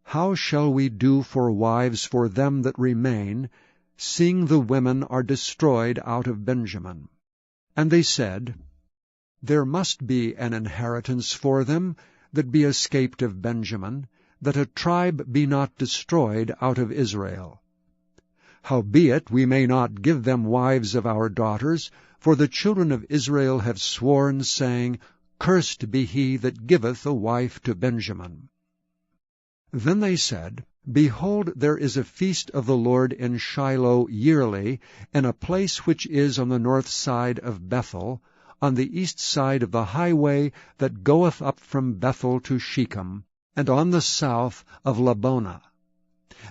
S1: How shall we do for wives for them that remain, seeing the women are destroyed out of Benjamin? And they said, There must be an inheritance for them that be escaped of Benjamin, that a tribe be not destroyed out of Israel. Howbeit we may not give them wives of our daughters, for the children of Israel have sworn, saying, Cursed be he that giveth a wife to Benjamin. Then they said, Behold, there is a feast of the Lord in Shiloh yearly, in a place which is on the north side of Bethel, on the east side of the highway that goeth up from Bethel to Shechem, and on the south of Labonah.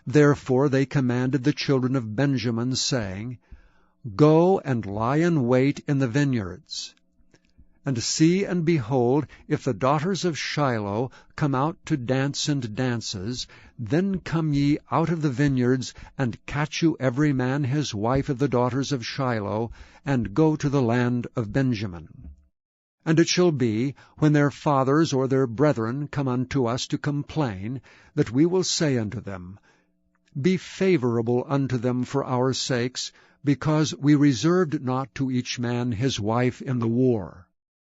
S1: Therefore they commanded the children of Benjamin, saying, Go and lie in wait in the vineyards. And see and behold, if the daughters of Shiloh come out to dance and dances, then come ye out of the vineyards, and catch you every man his wife of the daughters of Shiloh, and go to the land of Benjamin. And it shall be, when their fathers or their brethren come unto us to complain, that we will say unto them, Be favorable unto them for our sakes, because we reserved not to each man his wife in the war.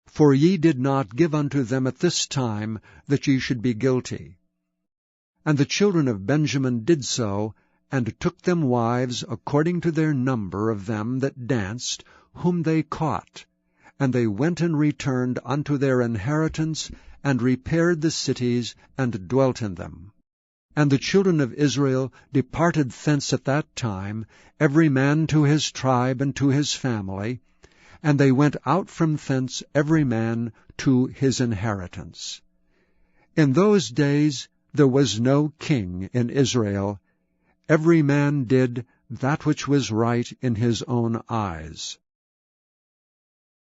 S1: For ye did not give unto them at this time, that ye should be guilty. And the children of Benjamin did so, and took them wives according to their number of them that danced, whom they caught. And they went and returned unto their inheritance, and repaired the cities, and dwelt in them. And the children of Israel departed thence at that time, every man to his tribe and to his family, and they went out from thence every man to his inheritance. In those days there was no king in Israel. Every man did that which was right in his own eyes.